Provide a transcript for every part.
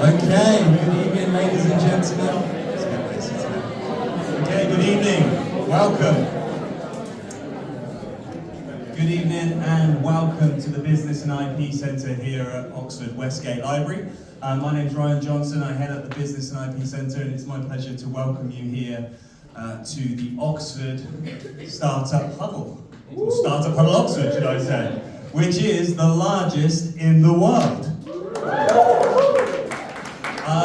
Okay, good evening, ladies and gentlemen. Okay, good evening. Welcome. Good evening and welcome to the Business and IP Centre here at Oxford Westgate Library. My name's Ryan Johnson. I head up the Business and IP Centre, and it's my pleasure to welcome you here to the Oxford Startup Huddle. Or Startup Huddle Oxford, should I say, which is the largest in the world.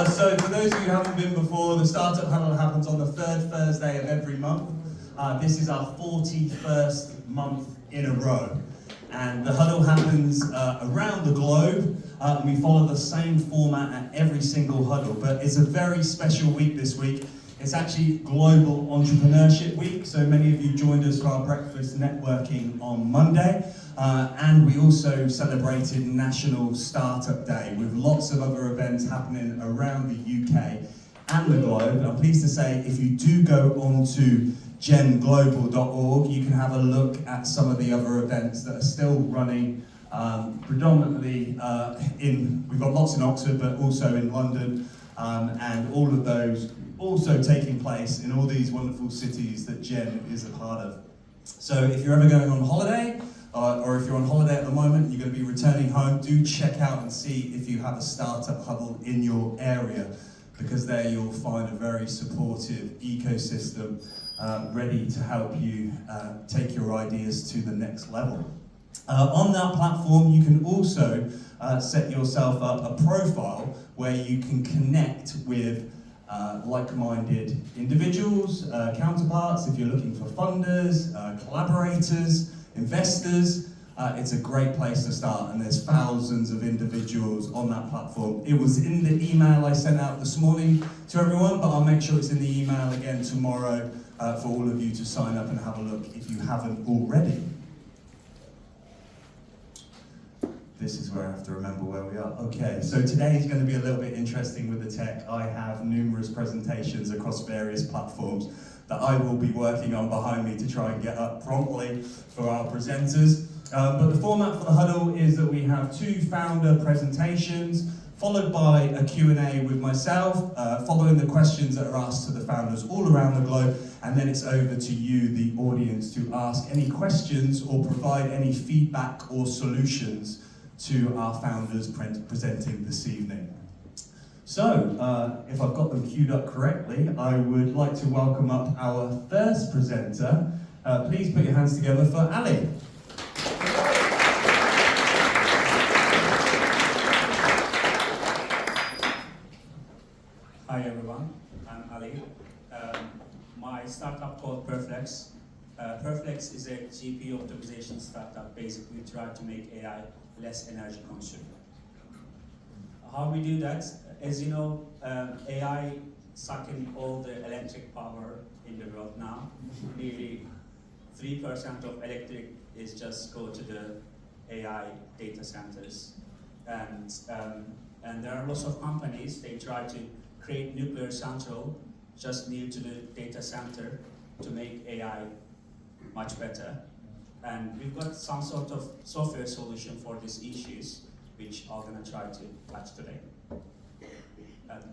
So for those of you who haven't been before, the Startup Huddle happens on the third Thursday of every month. This is our 41st month in a row. And the huddle happens around the globe, and we follow the same format at every single huddle. But it's a very special week this week. It's actually Global Entrepreneurship Week, so many of you joined us for our breakfast networking on Monday. And we also celebrated National Startup Day with lots of other events happening around the UK and the globe. And I'm pleased to say if you do go onto genglobal.org, you can have a look at some of the other events that are still running predominantly we've got lots in Oxford, but also in London, and all of those also taking place in all these wonderful cities that Gen is a part of. So if you're ever going on holiday, or if you're on holiday at the moment and you're going to be returning home, do check out and see if you have a startup huddle in your area, because there you'll find a very supportive ecosystem ready to help you take your ideas to the next level. On that platform, you can also set yourself up a profile where you can connect with like-minded individuals, counterparts, if you're looking for funders, collaborators, investors. It's a great place to start, and there's thousands of individuals on that platform. It was in the email I sent out this morning to everyone, but I'll make sure it's in the email again tomorrow for all of you to sign up and have a look if you haven't already. This is where I have to remember where we are. Okay, so today is going to be a little bit interesting with the tech. I have numerous presentations across various platforms that I will be working on behind me to try and get up promptly for our presenters. But the format for the huddle is that we have two founder presentations, followed by a Q&A with myself, following the questions that are asked to the founders all around the globe, and then it's over to you, the audience, to ask any questions or provide any feedback or solutions to our founders presenting this evening. So, if I've got them queued up correctly, I would like to welcome up our first presenter. Please put your hands together for Ali. Hi everyone, I'm Ali. My startup called Perflex. Perflex is a GPU optimization startup. Basically, we try to make AI less energy consuming. How we do that? As you know, AI sucking all the electric power in the world now. Nearly 3% of electric is just go to the AI data centers. And there are lots of companies, they try to create nuclear central just near to the data center to make AI much better. And we've got some sort of software solution for these issues, which I'm going to try to touch today.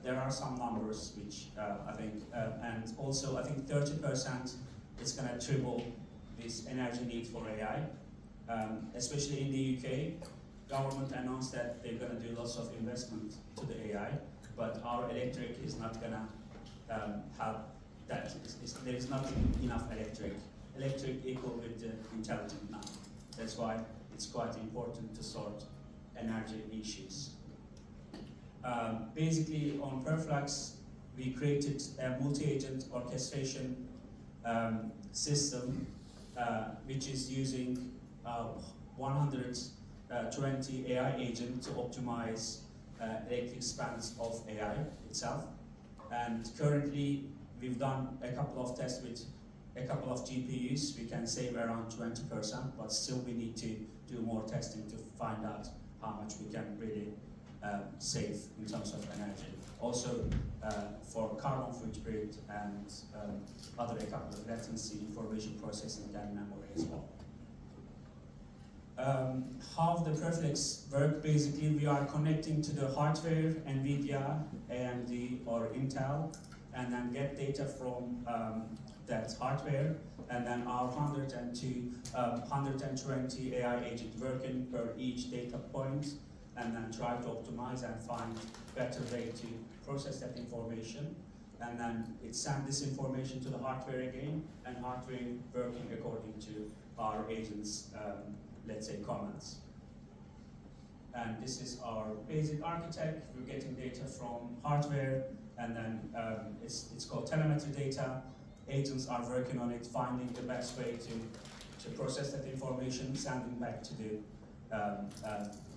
There are some numbers which I think, and also I think 30% is going to triple this energy need for AI, especially in the UK. Government announced that they're going to do lots of investment to the AI, but our electric is not going to have that. There is not enough electric. Electric equal with the intelligent now. That's why it's quite important to sort energy issues. Basically, on Perflex, we created a multi-agent orchestration system, which is using 120 AI agents to optimize electric spans of AI itself. And currently, we've done a couple of tests with a couple of GPUs. We can save around 20%, but still we need to do more testing to find out how much we can really save in terms of energy. Also, for carbon footprint and other a couple of latency, information processing, and memory as well. How the Perflex work, basically we are connecting to the hardware, NVIDIA, AMD or Intel, and then get data from that hardware, and then our 120 AI agent working per each data point, and then try to optimize and find better way to process that information. And then it sends this information to the hardware again, and hardware working according to our agents' let's say commands. And this is our basic architect. We're getting data from hardware, and then it's called telemetry data. Agents are working on it, finding the best way to process that information, sending back to the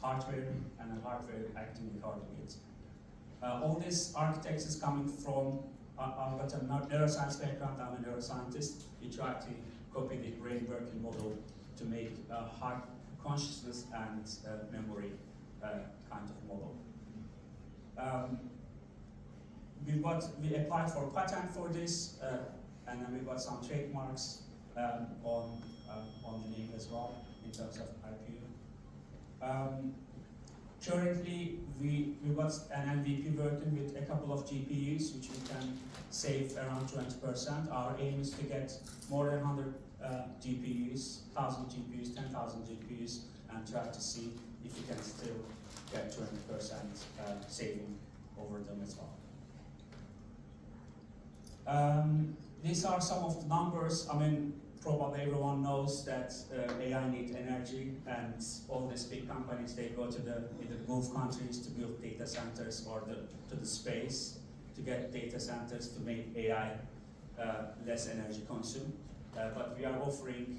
hardware, and the hardware acting according to it. All this architects is coming from, I've got a neuroscience background, I'm a neuroscientist. We try to copy the brain working model to make a heart consciousness and memory kind of model. We applied for patent for this, and then we got some trademarks on the name as well in terms of IP. Currently, we got an MVP working with a couple of GPUs, which we can save around 20%. Our aim is to get more than 100 GPUs, 1,000 GPUs, 10,000 GPUs, and try to see if we can still get 20% saving over them as well. These are some of the numbers. I mean, probably everyone knows that AI needs energy, and all these big companies, they go to the either Gulf countries to build data centers, or to the space to get data centers to make AI less energy consume. But we are offering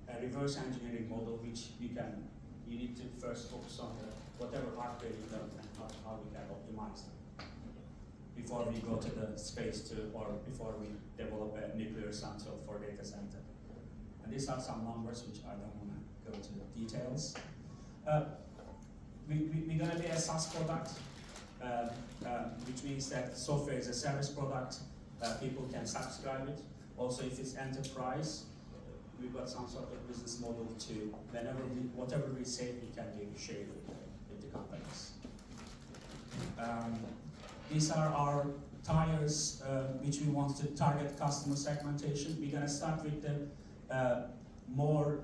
a reverse engineering model, which you need to first focus on whatever hardware you got and how we can optimize them before we go to the space or before we develop a nuclear central for data center. And these are some numbers which I don't want to go into the details. We're going to be a SaaS product, which means that software is a service product. People can subscribe it. Also, if it's enterprise, we've got some sort of business model to whatever we save, we can maybe share with the companies. These are our tires, which we want to target customer segmentation. We're going to start with the more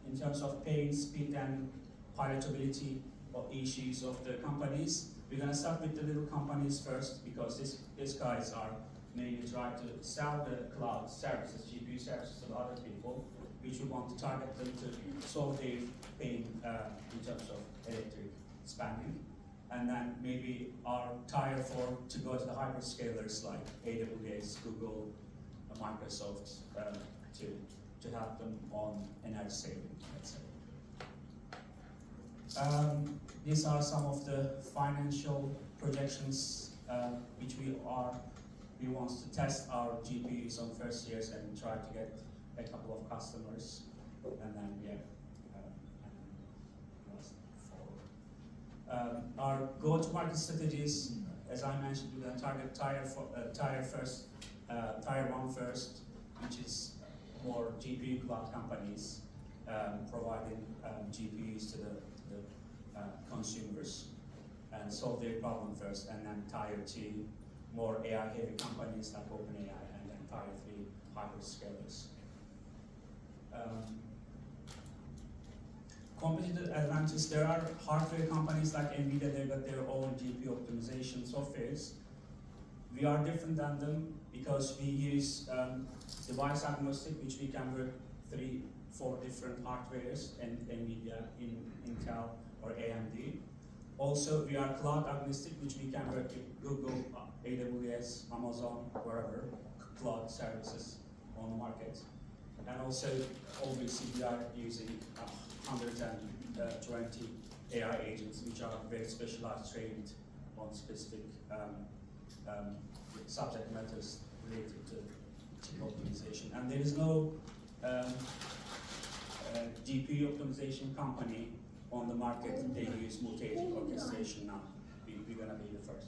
in terms of pain, speed, and pilotability of issues of the companies. We're going to start with the little companies first, because these guys are mainly trying to sell the cloud services, GPU services to other people, which we want to target them to solve their pain in terms of electric spending. And then maybe our tire to go to the hyperscalers like AWS, Google, Microsoft, to help them on energy saving, let's say. These are some of the financial projections which we want to test our GPUs on first years and try to get a couple of customers, and then our go-to-market strategies, as I mentioned, we're going to target tier one first, which is more GPU cloud companies providing GPUs to the consumers and solve their problem first, and then tier two, more AI-heavy companies like OpenAI, and then tier three, hyperscalers. Competitive advantage, there are hardware companies like NVIDIA, they've got their own GPU optimization softwares. We are different than them because we use device agnostic, which we can work 3-4 different hardwares, and NVIDIA, Intel, or AMD. Also, we are cloud agnostic, which we can work with Google, AWS, Amazon, wherever, cloud services on the market. And also, obviously, we are using 120 AI agents, which are very specialized, trained on specific subject matters related to optimization. And there is no GPU optimization company on the market. They use multi-agent orchestration now. We're going to be the first.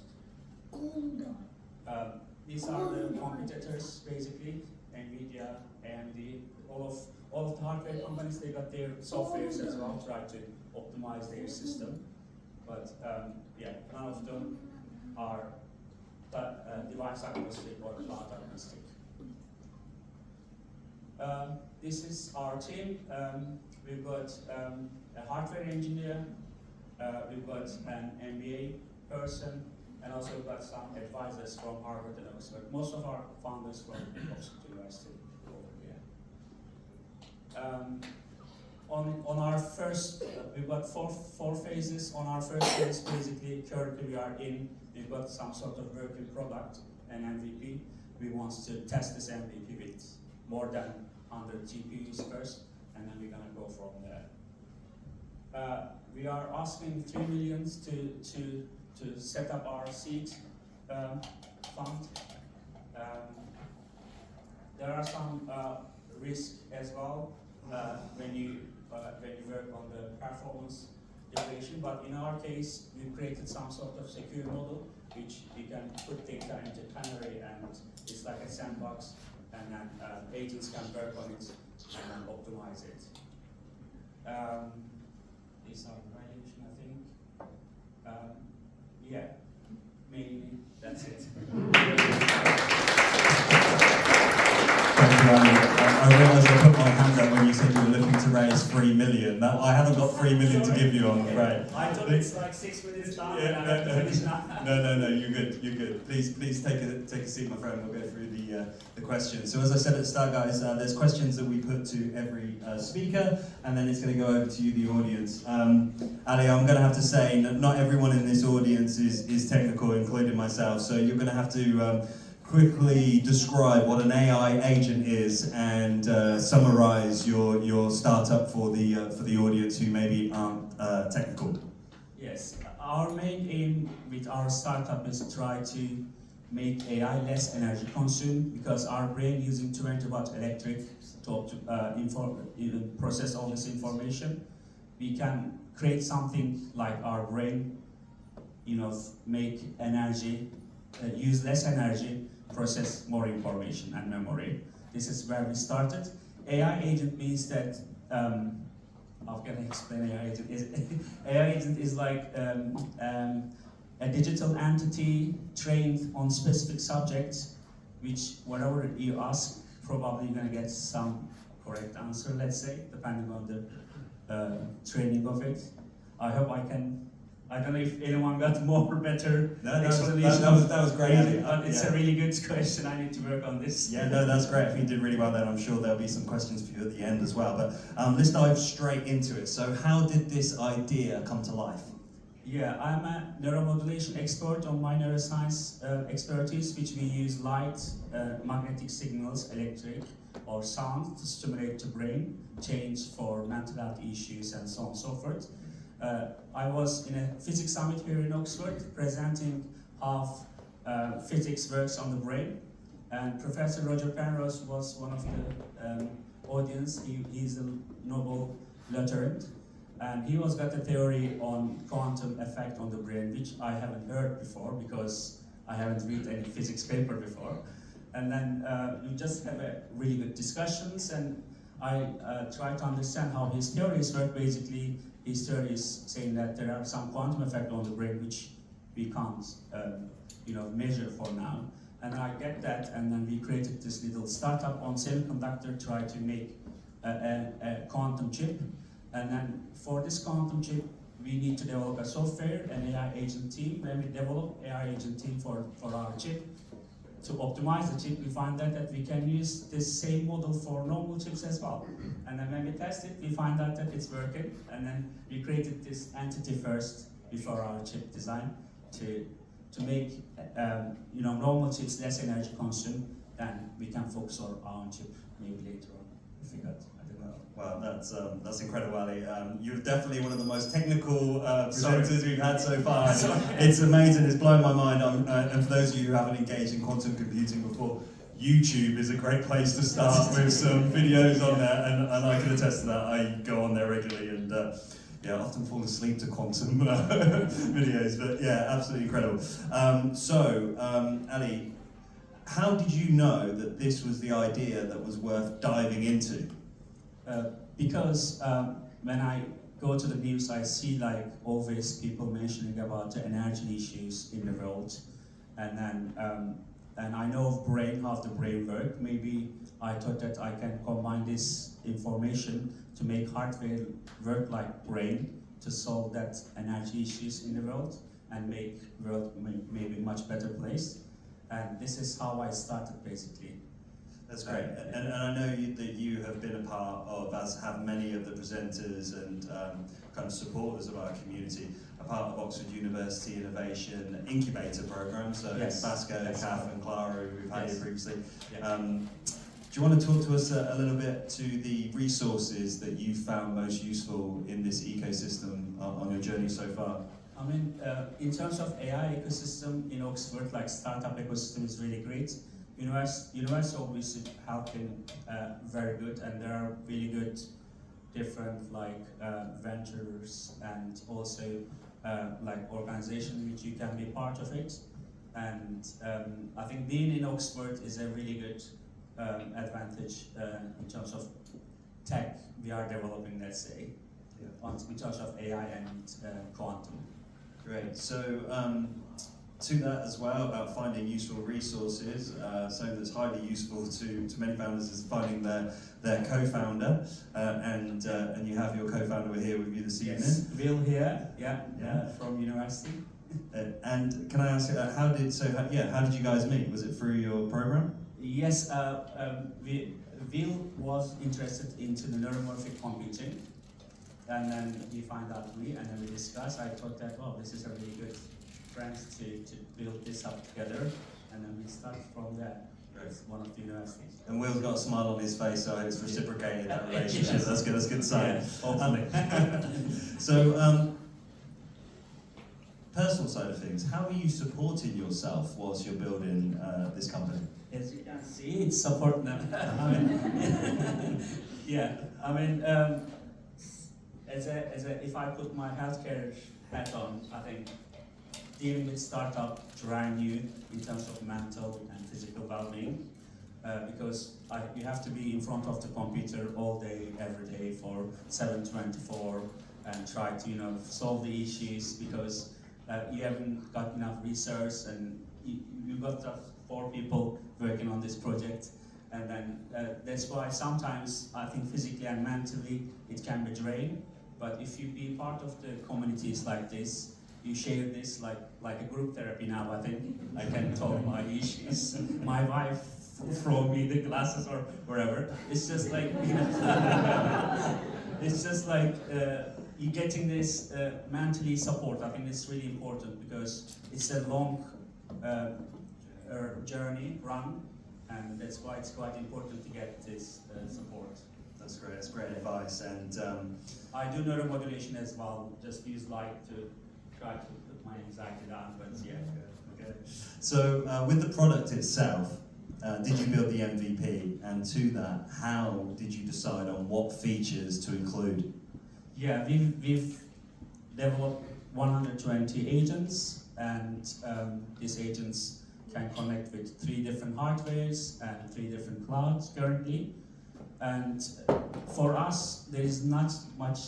These are the competitors, basically, NVIDIA, AMD. all of the hardware companies, they got their softwares as well, try to optimize their system. But yeah, none of them are device agnostic or cloud agnostic. This is our team. We've got a hardware engineer, we've got an MBA person, and also we've got some advisors from Harvard and Oxford. Most of our founders from Oxford University over here. On our first, we've got four phases. On our first phase, basically, currently we've got some sort of working product, an MVP. We want to test this MVP with more than 100 GPUs first, and then we're gonna go from there. We are asking 3 million to set up our seed fund. There are some risks as well when you work on the performance evaluation, but in our case, we created some sort of secure model which you can put data into canary, and it's like a sandbox, and then agents can work on it and then optimize it. These are evaluation, I think. Yeah, mainly that's it. I realised I put my hand up when you said you were looking to raise 3 million. I haven't got 3 million to give you, I'm afraid. I thought it's like 6 minutes down, Yeah, and I have to finish now. No, you're good. Please take a seat, my friend. We'll go through the questions. So as I said at the start, guys, there's questions that we put to every speaker, and then it's going to go over to you, the audience. Ali, I'm going to have to say, not everyone in this audience is technical, including myself, so you're going to have to quickly describe what an AI agent is and summarize your startup for the audience who maybe aren't technical. Yes, our main aim with our startup is to try to make AI less energy consumed, because our brain using 20 watt electric to process all this information. We can create something like our brain, make energy, use less energy, process more information and memory. This is where we started. AI agent means that, how can I explain AI agent? AI agent is like a digital entity trained on specific subjects, which whatever you ask, probably you're gonna get some correct answer, let's say, depending on the training of it. I don't know if anyone got more better explanation. That was great. But it's a really good question. I need to work on this. Yeah, no, that's great. I think you did really well there. I'm sure there'll be some questions for you at the end as well. But let's dive straight into it. So how did this idea come to life? Yeah, I'm a neuromodulation expert on my neuroscience expertise, which we use light, magnetic signals, electric, or sound to stimulate the brain, change for mental health issues, and so on and so forth. I was in a physics summit here in Oxford presenting how physics works on the brain, and Professor Roger Penrose was one of the audience. He's a Nobel laureate, and he was got a theory on quantum effect on the brain, which I haven't heard before because I haven't read any physics paper before. And then we just have a really good discussions, and I try to understand how his theories work. Basically, his theory is saying that there are some quantum effect on the brain which we can't, measure for now. And I get that, and then we created this little startup on semiconductor, try to make a quantum chip. And then for this quantum chip, we need to develop a software, an AI agent team. When we develop AI agent team for our chip, to optimize the chip, we find that we can use this same model for normal chips as well. And then when we test it, we find out that it's working. And then we created this entity first before our chip design to make normal chips less energy consumed. Then we can focus on our own chip maybe later on if we got. Wow, that's incredible, Ali. You're definitely one of the most technical presenters we've had so far. It's amazing. It's blown my mind. And for those of you who haven't engaged in quantum computing before, YouTube is a great place to start with some videos on there, and I can attest to that. I go on there regularly, and I often fall asleep to quantum videos. But yeah, absolutely incredible. Ali, how did you know that this was the idea that was worth diving into? Because when I go to the news, I see like always people mentioning about the energy issues in the world, and then and I know of brain, how the brain work. Maybe I thought that I can combine this information to make hardware work like brain to solve that energy issues in the world and make world maybe much better place. And this is how I started basically. That's great, and I know that you have been a part of, as have many of the presenters and kind of supporters of our community, a part of Oxford University Innovation Incubator Programme, so Yes. Vasco, Yes. Kath and Clara, who we've had Yes. here previously. Yeah. Do you want to talk to us a little bit to the resources that you found most useful in this ecosystem on your journey so far? I mean, in terms of AI ecosystem in Oxford, like startup ecosystem is really great. University obviously helping very good, and there are really good different like ventures and also like organization which you can be part of it. And I think being in Oxford is a really good advantage in terms of tech we are developing, let's say, in terms of AI and quantum. Great. So to that as well, about finding useful resources, something that's highly useful to many founders is finding their co-founder, and you have your co-founder here with you this evening. Yes, Will here, from university. And can I ask, how did you guys meet? Was it through your program? Yes, Will was interested into the neuromorphic computing, and then he found out me, and then we discussed. I thought that, oh, this is a really good friends to build this up together, and then we start from there. It's one of the universities. And Will's got a smile on his face, so it's reciprocated, that relationship. Yes. That's good. That's a good sign. Yeah, hopefully. So, personal side of things, how are you supporting yourself whilst you're building this company? As you can see, it's support now. If I put my healthcare hat on, I think dealing with startup drive you in terms of mental and physical well-being, because you have to be in front of the computer all day, every day for 7/24, and try to solve the issues because you haven't got enough research, and you've got just 4 people working on this project, and then that's why sometimes I think physically and mentally it can be draining. But if you be part of the communities like this, you share this like a group therapy now. I think I can talk my issues. My wife throw me the glasses or wherever. It's just like it's just like you getting this mentally support. I think it's really important because it's a long journey run, and that's why it's quite important to get this support. That's great. That's great advice. And I do neuromodulation as well. Just use light to try to put my anxiety down. But yeah. Okay. So with the product itself, did you build the MVP? And to that, how did you decide on what features to include? Yeah, we've developed 120 agents, and these agents can connect with 3 different hardwares and 3 different clouds currently. And for us, there is not much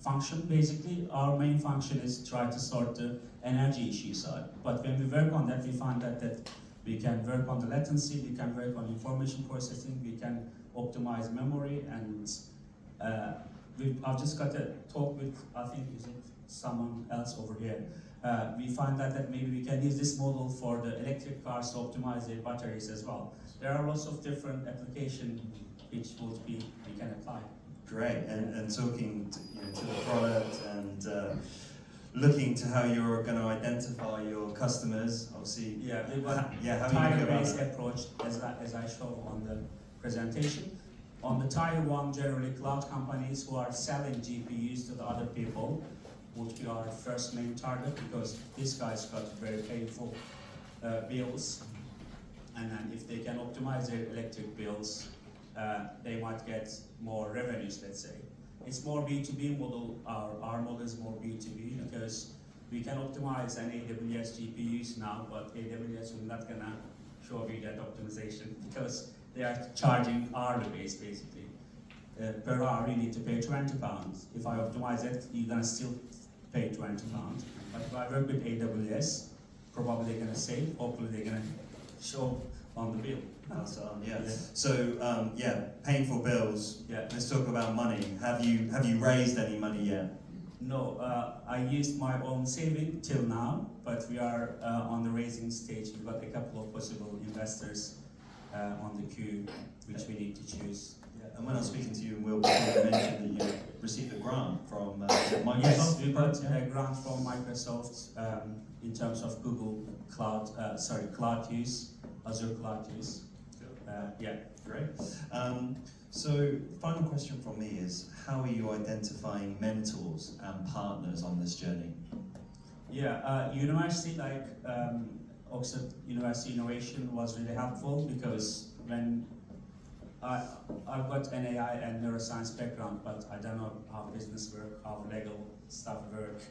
function basically. Our main function is try to sort the energy issue side. But when we work on that, we find that we can work on the latency, we can work on information processing, we can optimize memory, and I've just got a talk with, I think, is it someone else over here. We find that maybe we can use this model for the electric cars to optimize their batteries as well. There are lots of different applications which we can apply. Great, and talking to the product and looking to how you're going to identify your customers, obviously. Yeah, we how have you a go about tire-based that? approach as I show on the presentation. On the tier 1, generally cloud companies who are selling GPUs to the other people would be our first main target, because these guys got very painful bills, and then if they can optimize their electric bills, they might get more revenues, let's say. It's more B2B model, our model is more B2B, because we can optimize an AWS GPUs now, but AWS will not gonna show you that optimization because they are charging hourly base basically. per hour, you need to pay £20. If I optimize it, you're gonna still pay £20. But if I work with AWS, probably they're gonna save. Hopefully they're gonna show on the bill. That's yeah. Yeah. So paying for bills. Yeah. Let's talk about money. Have you raised any money yet? No, I used my own saving till now, but we are on the raising stage. We've got a couple of possible investors on the queue, which we need to choose. Yeah. And when I was speaking to you and Will before, you mentioned that you received a grant from Microsoft. Yes, we got a grant from Microsoft in terms of Google Cloud, cloud use, Azure Cloud use. Yeah. Great. So, final question from me is, how are you identifying mentors and partners on this journey? Yeah, university like Oxford University Innovation was really helpful, because when I've got an AI and neuroscience background, but I don't know how business work, how legal stuff work,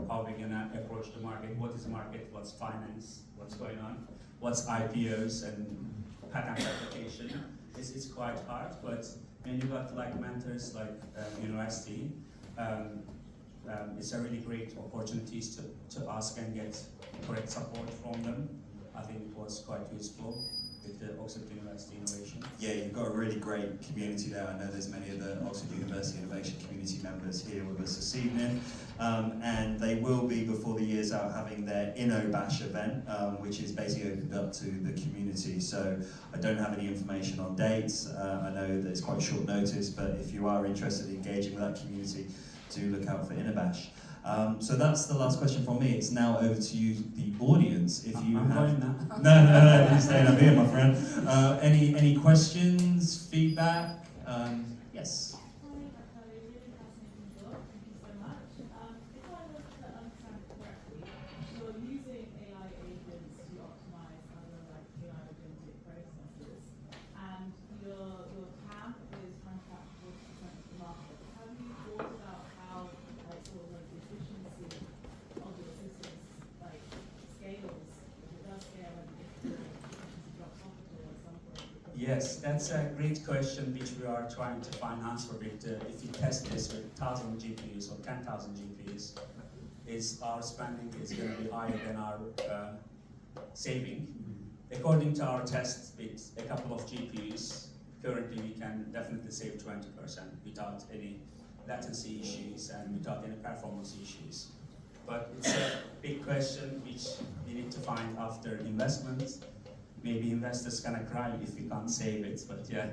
how we're gonna approach the market, what is market, what's finance, what's going on, what's IPOs and patent application. It's quite hard, but when you got like mentors like university, it's a really great opportunities to ask and get correct support from them. I think it was quite useful with the Oxford University Innovation. Yeah, you've got a really great community there. I know there's many of the Oxford University Innovation community members here with us this evening. And they will be, before the year's out, having their InnoBash event, which is basically opened up to the community. So I don't have any information on dates. I know that it's quite short notice, but if you are interested in engaging with that community, do look out for InnoBash. So that's the last question from me. It's now over to you, the audience. If you I'm have going now. no, you're staying up here, my friend. Any questions, feedback? Yes. Yes, that's a great question which we are trying to find answer with. If you test this with 1,000 GPUs or 10,000 GPUs, is our spending is going to be higher than our saving? According to our test with a couple of GPUs, currently we can definitely save 20% without any latency issues and without any performance issues. But it's a big question which we need to find after investment. Maybe investors gonna cry if we can't save it, but yeah,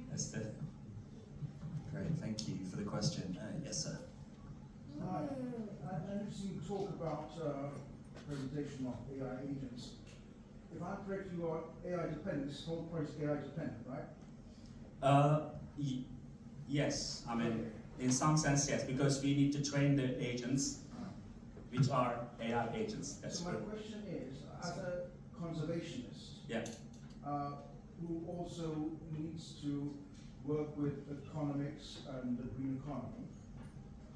that's the... Great, thank you for the question. Yes, sir. Hi, I'm interested to talk about presentation of AI agents. If I'm correct, you are AI dependent. This whole project is AI dependent, right? Yes, I mean, in some sense, yes, because we need to train the agents, which are AI agents. That's so my question is, as a conservationist, yeah. Who also needs to work with economics and the green economy,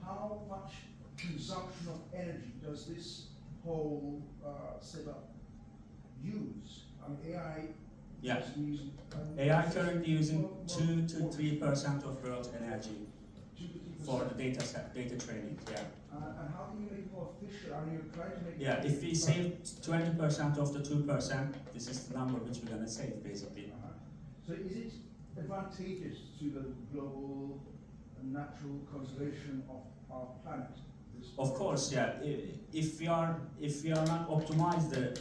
how much consumption of energy does this whole setup use? I mean, AI Yeah. is using... AI currently using 2 to 3% of world energy 2 to 3%. for the data training. Yeah. And how can you make it more efficient? I mean, you're trying to make... Yeah, if we save 20% of the 2%, this is the number which we're going to save, basically. So is it advantageous to the global and natural conservation of our planet? Of course, yeah. If we are not optimize the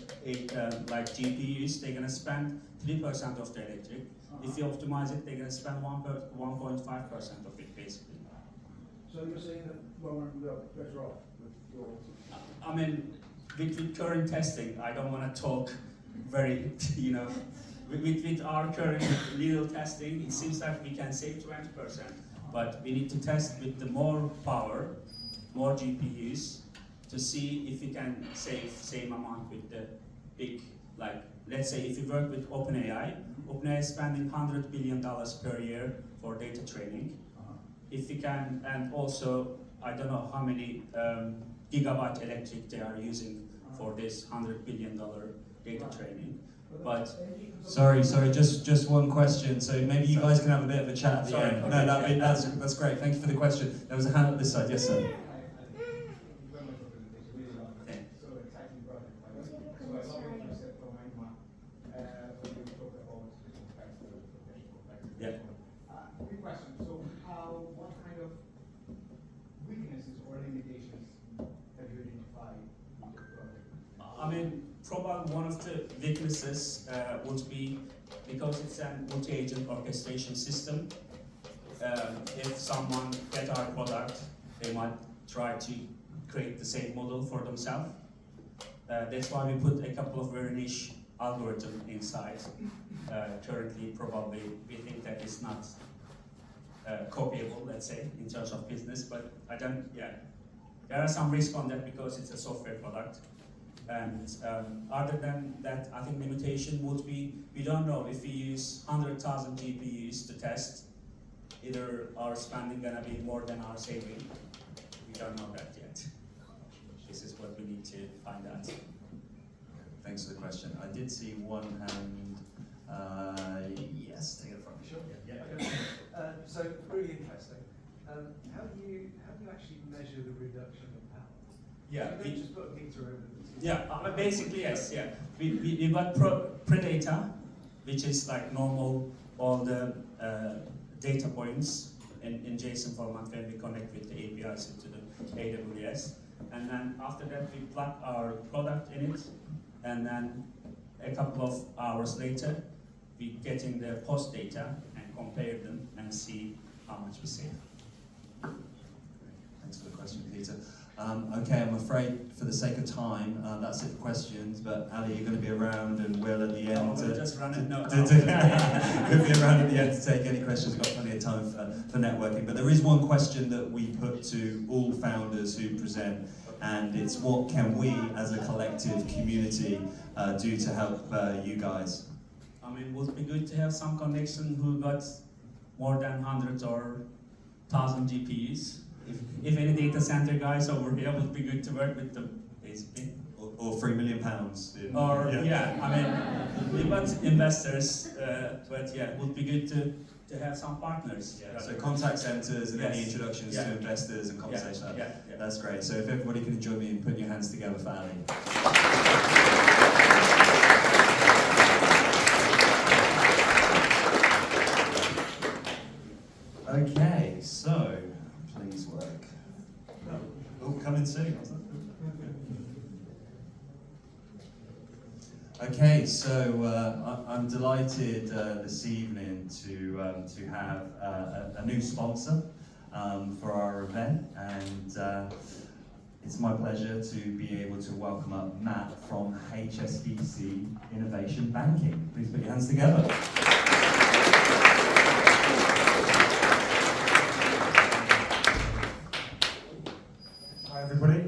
like GPUs, they're going to spend 3% of the electric. If you optimize it, they're going to spend 1.5% of it, basically. So you're saying that we are better off with your... I mean, with current testing, I don't want to talk very, with our current little testing, it seems like we can save 20%, but we need to test with the more power, more GPUs, to see if we can save same amount with the big, like, let's say if you work with OpenAI, OpenAI is spending $100 billion per year for data training. If we can, and also, I don't know how many gigawatt electric they are using for this $100 billion data training. But Sorry, just one question. So maybe you guys can have a bit of a chat at the Sorry, end. okay, No, yeah. that's great. Thank you for the question. There was a hand up this side. Yes, sir. okay. So exciting project. So I love what you said from Matt, when you talk about different types of professional practice. Yeah. Quick question. So what kind of weaknesses or limitations have you identified with the project? I mean, probably one of the weaknesses would be because it's a multi-agent orchestration system. If someone get our product, they might try to create the same model for themselves. That's why we put a couple of very niche algorithms inside. Currently, probably we think that it's not copyable, let's say, in terms of business. But there are some risk on that because it's a software product. And other than that, I think limitation would be, we don't know if we use 100,000 GPUs to test, either our spending gonna be more than our saving. We don't know that yet. This is what we need to find out. Thanks for the question. I did see one hand. Yes, take it from me. Sure. Yeah. So really interesting. How do you actually measure the reduction of power? Yeah. So you don't just put a meter over the Yeah, basically yes. Yeah, we got pre-data, which is like normal all the data points in JSON format when we connect with the APIs into the AWS, and then after that we plug our product in it, and then a couple of hours later we getting the post data and compare them and see how much we save. Thanks for the question, Peter. Okay, I'm afraid for the sake of time, that's it for questions, but Ali, you're going to be around, and Will at the end. We'll just run it now. We'll be around at the end to take any questions. We've got plenty of time for networking. But there is one question that we put to all founders who present, and it's what can we as a collective community do to help you guys? I mean, would be good to have some connection who got more than 100 or 1,000 GPUs. If any data center guys over here, would be good to work with them, basically. Or £3 million. Or I mean, we got investors, but yeah, it would be good to have some partners. Yeah, so contact centres and any Yes. introductions to investors and conversations like that. Yeah. That's great. So if everybody can join me in putting your hands together for Ali. Okay, so please work. Oh, coming soon. Okay, so I'm delighted this evening to have a new sponsor for our event, and it's my pleasure to be able to welcome up Matt from HSBC Innovation Banking. Please put your hands together. Hi everybody,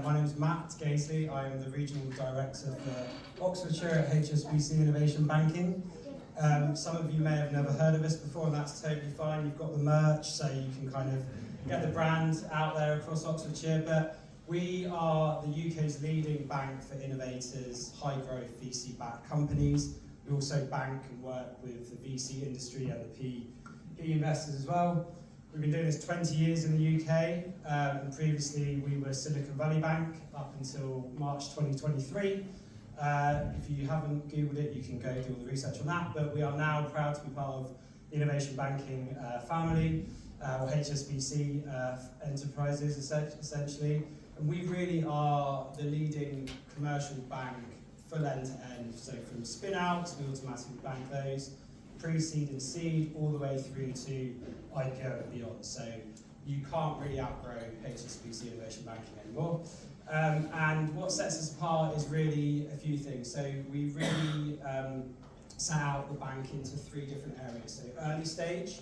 my name is Matt Gaisley. I am the Regional Director for Oxfordshire at HSBC Innovation Banking. Some of you may have never heard of us before, and that's totally fine. You've got the merch, so you can kind of get the brand out there across Oxfordshire, but we are the UK's leading bank for innovators, high-growth VC-backed companies. We also bank and work with the VC industry and the PE investors as well. We've been doing this 20 years in the UK, and previously we were Silicon Valley Bank up until March 2023. If you haven't Googled it, you can go do all the research on that, but we are now proud to be part of the innovation banking family, or HSBC enterprises essentially, and we really are the leading commercial bank full end to end, so from spin out, we automatically bank those, pre-seed and seed, all the way through to IPO and beyond. So you can't really outgrow HSBC Innovation Banking anymore. And what sets us apart is really a few things. So we really set out the bank into 3 different areas. So early stage,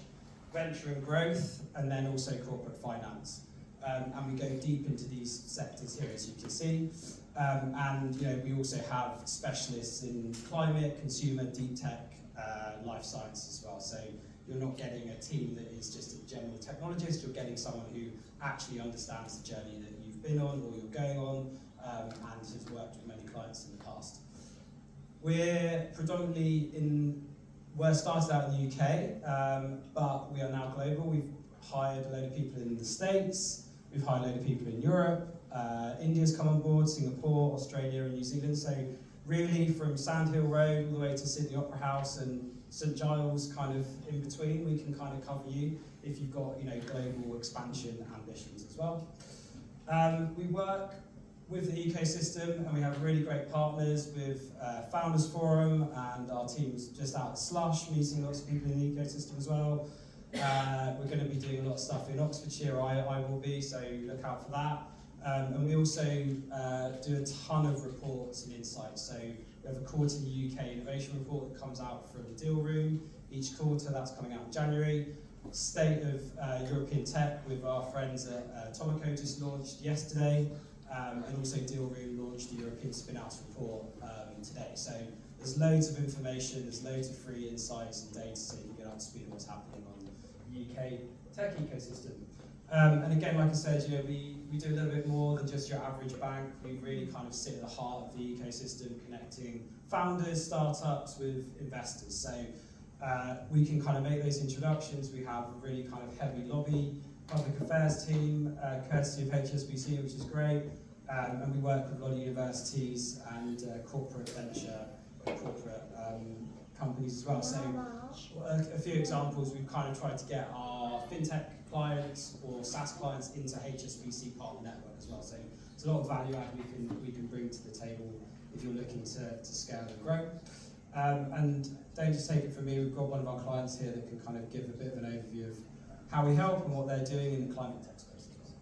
venture and growth, and then also corporate finance. And we go deep into these sectors here, as you can see. And we also have specialists in climate, consumer, deep tech, life science as well. So you're not getting a team that is just a general technologist, you're getting someone who actually understands the journey that you've been on or you're going on, and has worked with many clients in the past. We're we're started out in the UK, but we are now global. We've hired a load of people in the States, we've hired a load of people in Europe, India's come on board, Singapore, Australia and New Zealand. So really from Sandhill Road all the way to Sydney Opera House and St Giles kind of in between, we can kind of cover you if you've got global expansion ambitions as well. We work with the ecosystem and we have really great partners with Founders Forum, and our team's just out at Slush meeting lots of people in the ecosystem as well. We're going to be doing a lot of stuff in Oxfordshire, I will be, so look out for that. And we also do a ton of reports and insights. So we have a quarterly UK innovation report that comes out from the Deal Room each quarter. That's coming out in January. State of European Tech with our friends at Tomaco just launched yesterday. And also Deal Room launched the European Spin-Outs report today. So there's loads of information, there's loads of free insights and data so you can get up to speed on what's happening on the UK tech ecosystem. And again, like I said, we do a little bit more than just your average bank. We really kind of sit at the heart of the ecosystem, connecting founders, startups with investors. So we can kind of make those introductions. We have a really kind of heavy lobby, public affairs team, courtesy of HSBC, which is great. And we work with a lot of universities and corporate venture, corporate companies as well. So a few examples, we've kind of tried to get our fintech clients or SaaS clients into HSBC partner network as well. So it's a lot of value add we can bring to the table if you're looking to scale and grow. And don't just take it from me, we've got one of our clients here that can kind of give a bit of an overview of how we help and what they're doing in the climate tech space as well.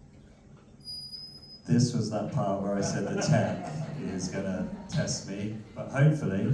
This was that part where I said the tech is going to test me, but hopefully.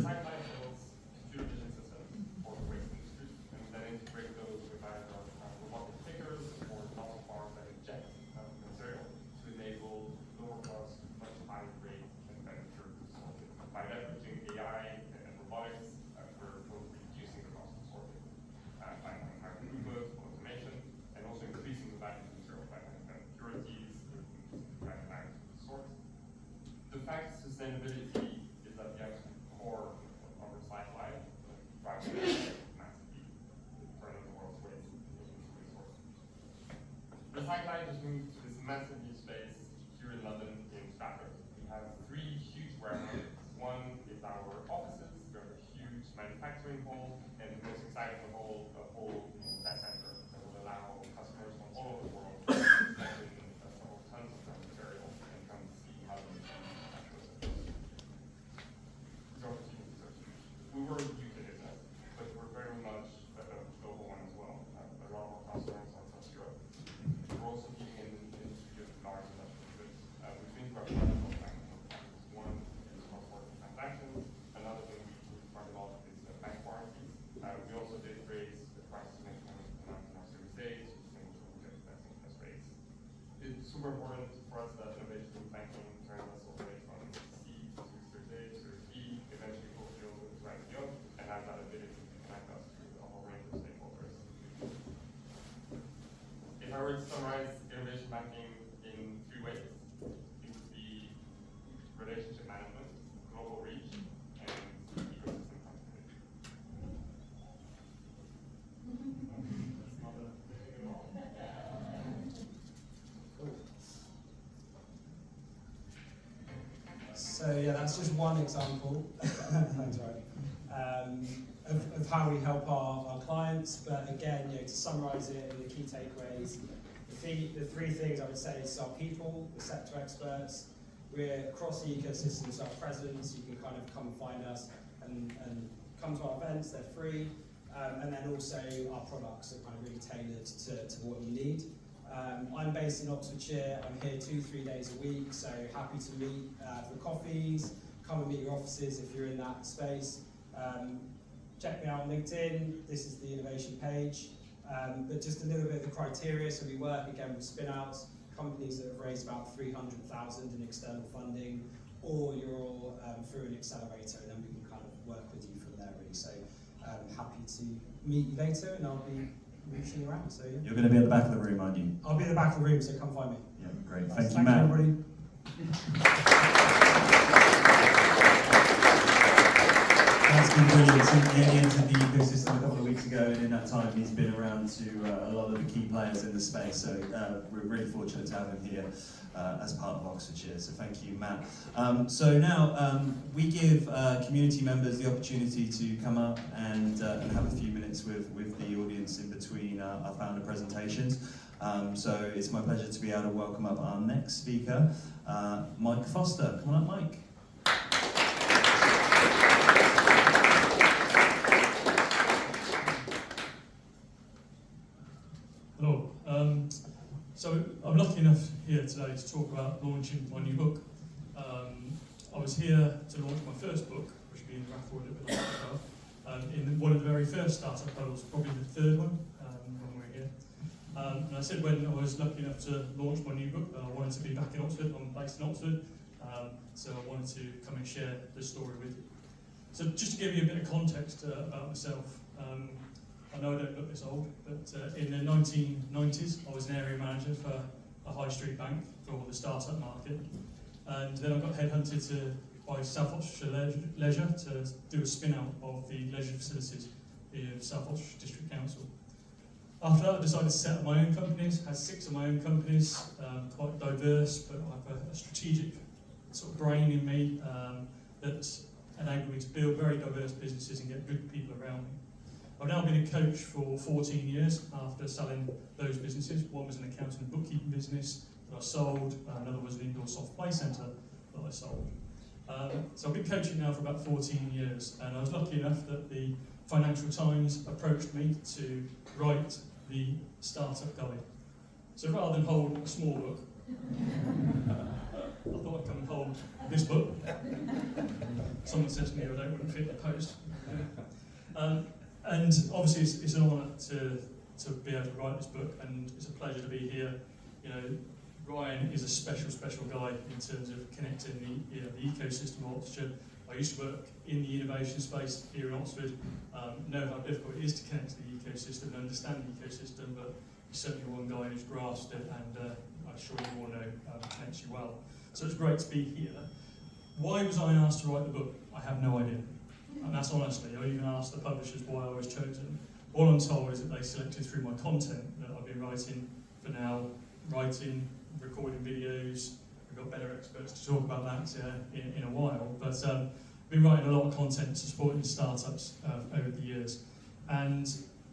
Sustainability is at the absolute core of recycling, driving massively turning the world's waste into resources. Recycling just moved to this massive new space here in London in Stratford. We have 3 huge warehouses. One is our offices, we have a huge manufacturing hall, and the most exciting of all, a whole test center that will allow customers from all over the world to spend several tons of raw material and come see how we We were a UK business, but we're very much a global one as well. A lot of our customers are across Europe. We're also dealing in the industry of large industrial goods, which means we're part of banking. One is cross-border transactions. Another thing we find a lot is bank warranties. We also did raise the crisis management in our Series A, so we get best interest rates. It's super important for us that innovation in banking turns us all the way from C to Series A, Series B, eventually fulfill the IPO, and have that ability to connect us to a whole range of stakeholders. If I were to summarize innovation banking in 3 ways, it would be relationship management, global reach, and ecosystem connectivity. That's not a thing at all. So yeah, that's just one example. Thanks, Ryan. Of how we help our clients, but again, to summarise it in the key takeaways, the 3 things I would say is our people, the sector experts, we're across the ecosystem, so our presence, you can kind of come and find us and come to our events, they're free, and then also our products are kind of really tailored to what you need. I'm based in Oxfordshire, I'm here 2-3 days a week, so happy to meet for coffees, come and meet your offices if you're in that space. Check me out on LinkedIn, this is the innovation page, but just a little bit of the criteria. So we work again with spin-outs, companies that have raised about 300,000 in external funding, or you're all through an accelerator, and then we can kind of work with you from there really. So happy to meet you later, and I'll be reaching around. So yeah. You're going to be at the back of the room, aren't you? I'll be at the back of the room, so come find me. Yeah, great. Thank Thank you, Matt. everybody. he entered the ecosystem a couple of weeks ago, and in that time he's been around to a lot of the key players in the space. So we're really fortunate to have him here as part of Oxfordshire. So thank you, Matt. So now we give community members the opportunity to come up and have a few minutes with the audience in between our founder presentations. So it's my pleasure to be able to welcome up our next speaker, Mike Foster. Come on up, Mike. Hello. So I'm lucky enough here today to talk about launching my new book. I was here to launch my first book, which will be in draft for a little bit later, in one of the very first startup huddles, probably the third one when we're here. And I said when I was lucky enough to launch my new book that I wanted to be back in Oxford. I'm based in Oxford, so I wanted to come and share this story with you. So just to give you a bit of context about myself, I know I don't look this old, but in the 1990s I was an area manager for a high street bank for the startup market, and then I got headhunted by South Oxfordshire Leisure to do a spin-out of the leisure facilities of South Oxfordshire District Council. After that I decided to set up my own companies, had 6 of my own companies, quite diverse, but I have a strategic sort of brain in me that enabled me to build very diverse businesses and get good people around me. I've now been a coach for 14 years after selling those businesses. One was an accounting and bookkeeping business that I sold, another was an indoor soft play centre that I sold. So I've been coaching now for about 14 years, and I was lucky enough that the Financial Times approached me to write the startup guide. So rather than hold a small book, I thought I'd come and hold this book. Someone said to me I wouldn't fit the post. And obviously it's an honour to be able to write this book, and it's a pleasure to be here. You know, Ryan is a special guy in terms of connecting the ecosystem of Oxfordshire. I used to work in the innovation space here in Oxford, know how difficult it is to connect to the ecosystem and understand the ecosystem, but he's certainly one guy who's grasped it, and I'm sure you all know connects you well. So it's great to be here. Why was I asked to write the book? I have no idea. And that's honestly, I even asked the publishers why I was chosen. All I'm told is that they selected through my content that I've been writing for now, recording videos. We've got better experts to talk about that in a while, but I've been writing a lot of content to supporting startups over the years. And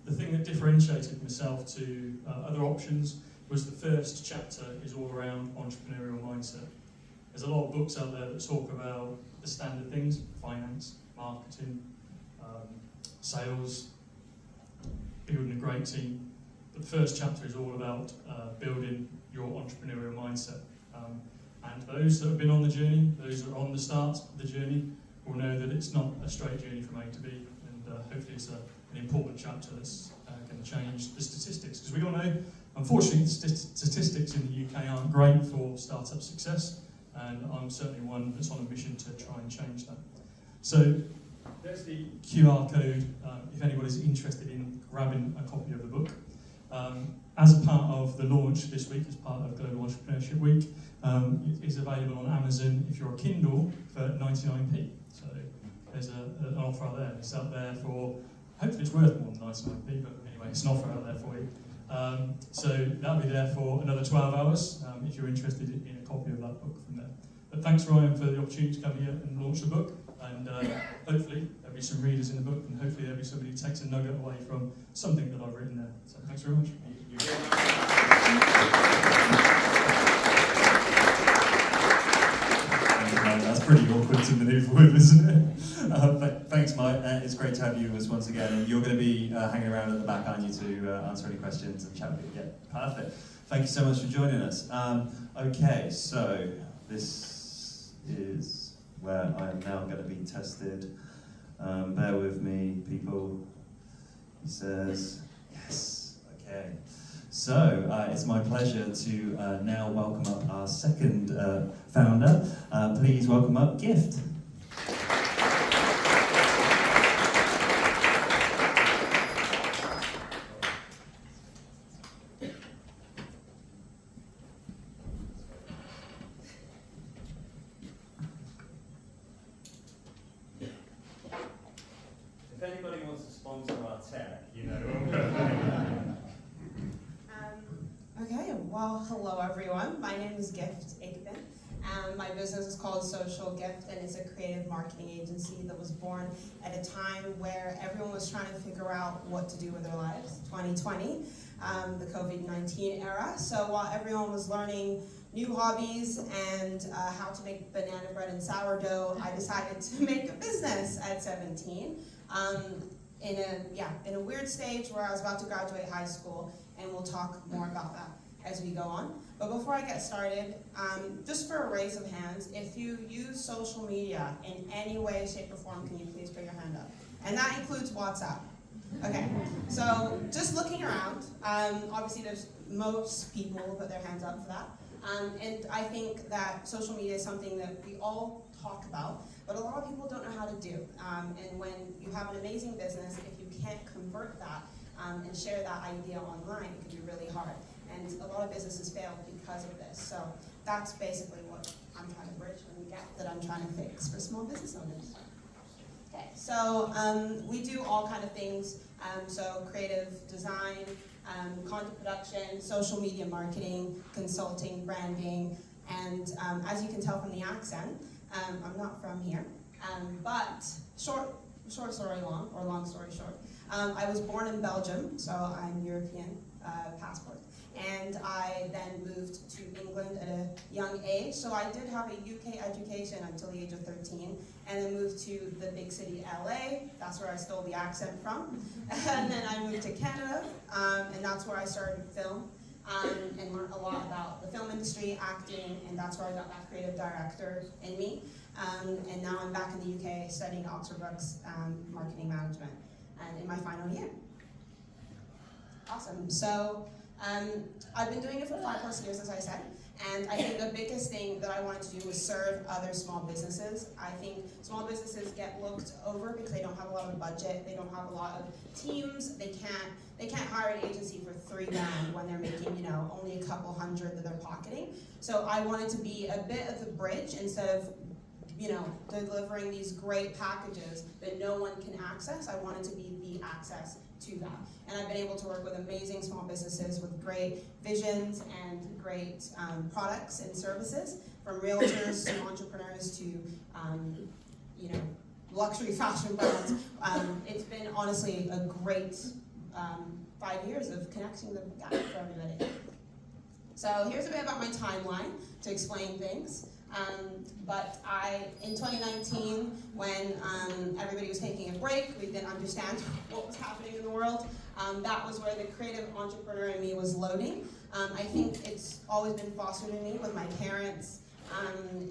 the thing that differentiated myself to other options was the first chapter is all around entrepreneurial mindset. There's a lot of books out there that talk about the standard things, finance, marketing, sales, building a great team. But the first chapter is all about building your entrepreneurial mindset. And those that have been on the journey, those that are on the start of the journey, will know that it's not a straight journey from A to B. And hopefully it's an important chapter that's going to change the statistics. Because we all know, unfortunately, the statistics in the UK aren't great for startup success. And I'm certainly one that's on a mission to try and change that. So there's the QR code if anybody's interested in grabbing a copy of the book. As a part of the launch this week, as part of Global Entrepreneurship Week, it is available on Amazon if you're a Kindle for 99p. So there's an offer out there. It's out there for, hopefully it's worth more than 99p, but anyway, it's an offer out there for you. So that'll be there for another 12 hours if you're interested in a copy of that book from there. But thanks, Ryan, for the opportunity to come here and launch the book. And hopefully there'll be some readers in the book, and hopefully there'll be somebody who takes a nugget away from something that I've written there. So thanks very much. That's pretty awkward to manoeuvre with, isn't it? Thanks, Mike. It's great to have you with us once again. And you're going to be hanging around at the back, aren't you, to answer any questions and chat with you? Yeah, perfect. Thank you so much for joining us. Okay, so this is where I am now going to be tested. Bear with me, people. He says, yes, okay. So it's my pleasure to now welcome up our second founder. Please welcome up Gift. If Hello everyone, my name is Gift Aikman, and my business is called Social Gift, and it's a creative marketing agency that was born at a time where everyone was trying to figure out what to do with their lives, 2020, the COVID-19 era. So while everyone was learning new hobbies and how to make banana bread and sourdough, I decided to make a business at 17. In a weird stage where I was about to graduate high school, and we'll talk more about that as we go on. But before I get started, just for a raise of hands, if you use social media in any way, shape, or form, can you please put your hand up? And that includes WhatsApp. Okay, so just looking around, obviously there's most people put their hands up for that. And I think that social media is something that we all talk about, but a lot of people don't know how to do. And when you have an amazing business, if you can't convert that and share that idea online, it can be really hard. And a lot of businesses fail because of this. So that's basically what I'm trying to bridge and gap that I'm trying to fix for small business owners. Okay, so we do all kind of things. So creative design, content production, social media marketing, consulting, branding, and as you can tell from the accent, I'm not from here, but short story long, or long story short, I was born in Belgium, so I'm European passport, and I then moved to England at a young age, so I did have a UK education until the age of 13, and then moved to the big city LA, that's where I stole the accent from, and then I moved to Canada, and that's where I started film, and learned a lot about the film industry, acting, and that's where I got that creative director in me. And now I'm back in the UK studying Oxford marketing management, and in my final year. Awesome. So I've been doing it for 5+ years, as I said, and I think the biggest thing that I wanted to do was serve other small businesses. I think small businesses get looked over because they don't have a lot of budget, they don't have a lot of teams, they can't hire an agency for $3 grand when they're making, only a couple hundred that they're pocketing. So I wanted to be a bit of the bridge instead of delivering these great packages that no one can access. I wanted to be the access to that. And I've been able to work with amazing small businesses with great visions and great products and services, from realtors to entrepreneurs to, luxury fashion brands. It's been honestly a great 5 years of connecting the gap for everybody. So here's a bit about my timeline to explain things. But in 2019, when everybody was taking a break, we didn't understand what was happening in the world, that was where the creative entrepreneur in me was loading. I think it's always been fostered in me with my parents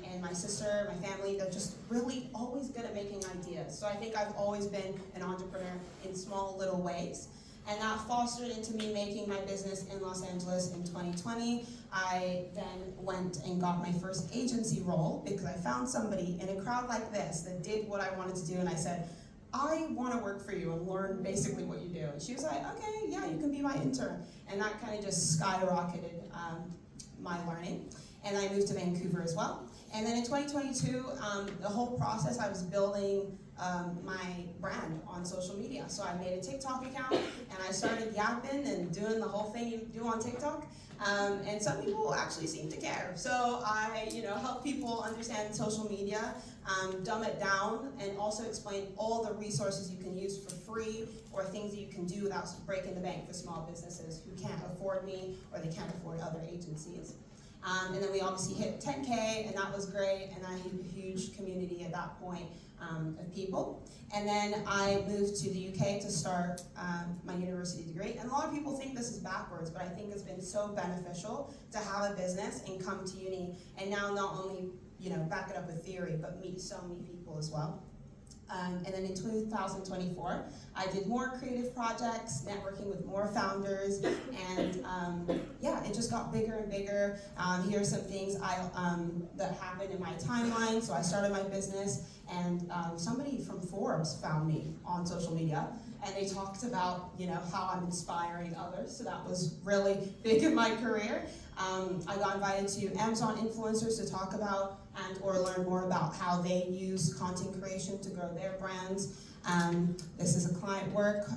and my sister, my family. They're just really always good at making ideas. So I think I've always been an entrepreneur in small little ways. And that fostered into me making my business in Los Angeles in 2020. I then went and got my first agency role because I found somebody in a crowd like this that did what I wanted to do, and I said, I want to work for you and learn basically what you do. And she was like, okay, yeah, you can be my intern. And that kind of just skyrocketed my learning. And I moved to Vancouver as well. And then in 2022, the whole process, I was building my brand on social media. So I made a TikTok account, and I started yapping and doing the whole thing you do on TikTok. And some people actually seem to care. So I, help people understand social media, dumb it down, and also explain all the resources you can use for free or things that you can do without breaking the bank for small businesses who can't afford me or they can't afford other agencies. And then we obviously hit 10K, and that was great, and I had a huge community at that point of people. And then I moved to the UK to start my university degree. And a lot of people think this is backwards, but I think it's been so beneficial to have a business and come to uni and now not only back it up with theory, but meet so many people as well. And then in 2024, I did more creative projects, networking with more founders, and it just got bigger and bigger. Here are some things that happened in my timeline. So I started my business, and somebody from Forbes found me on social media, and they talked about how I'm inspiring others. So that was really big in my career. I got invited to Amazon influencers to talk about and or learn more about how they use content creation to grow their brands. This is a client work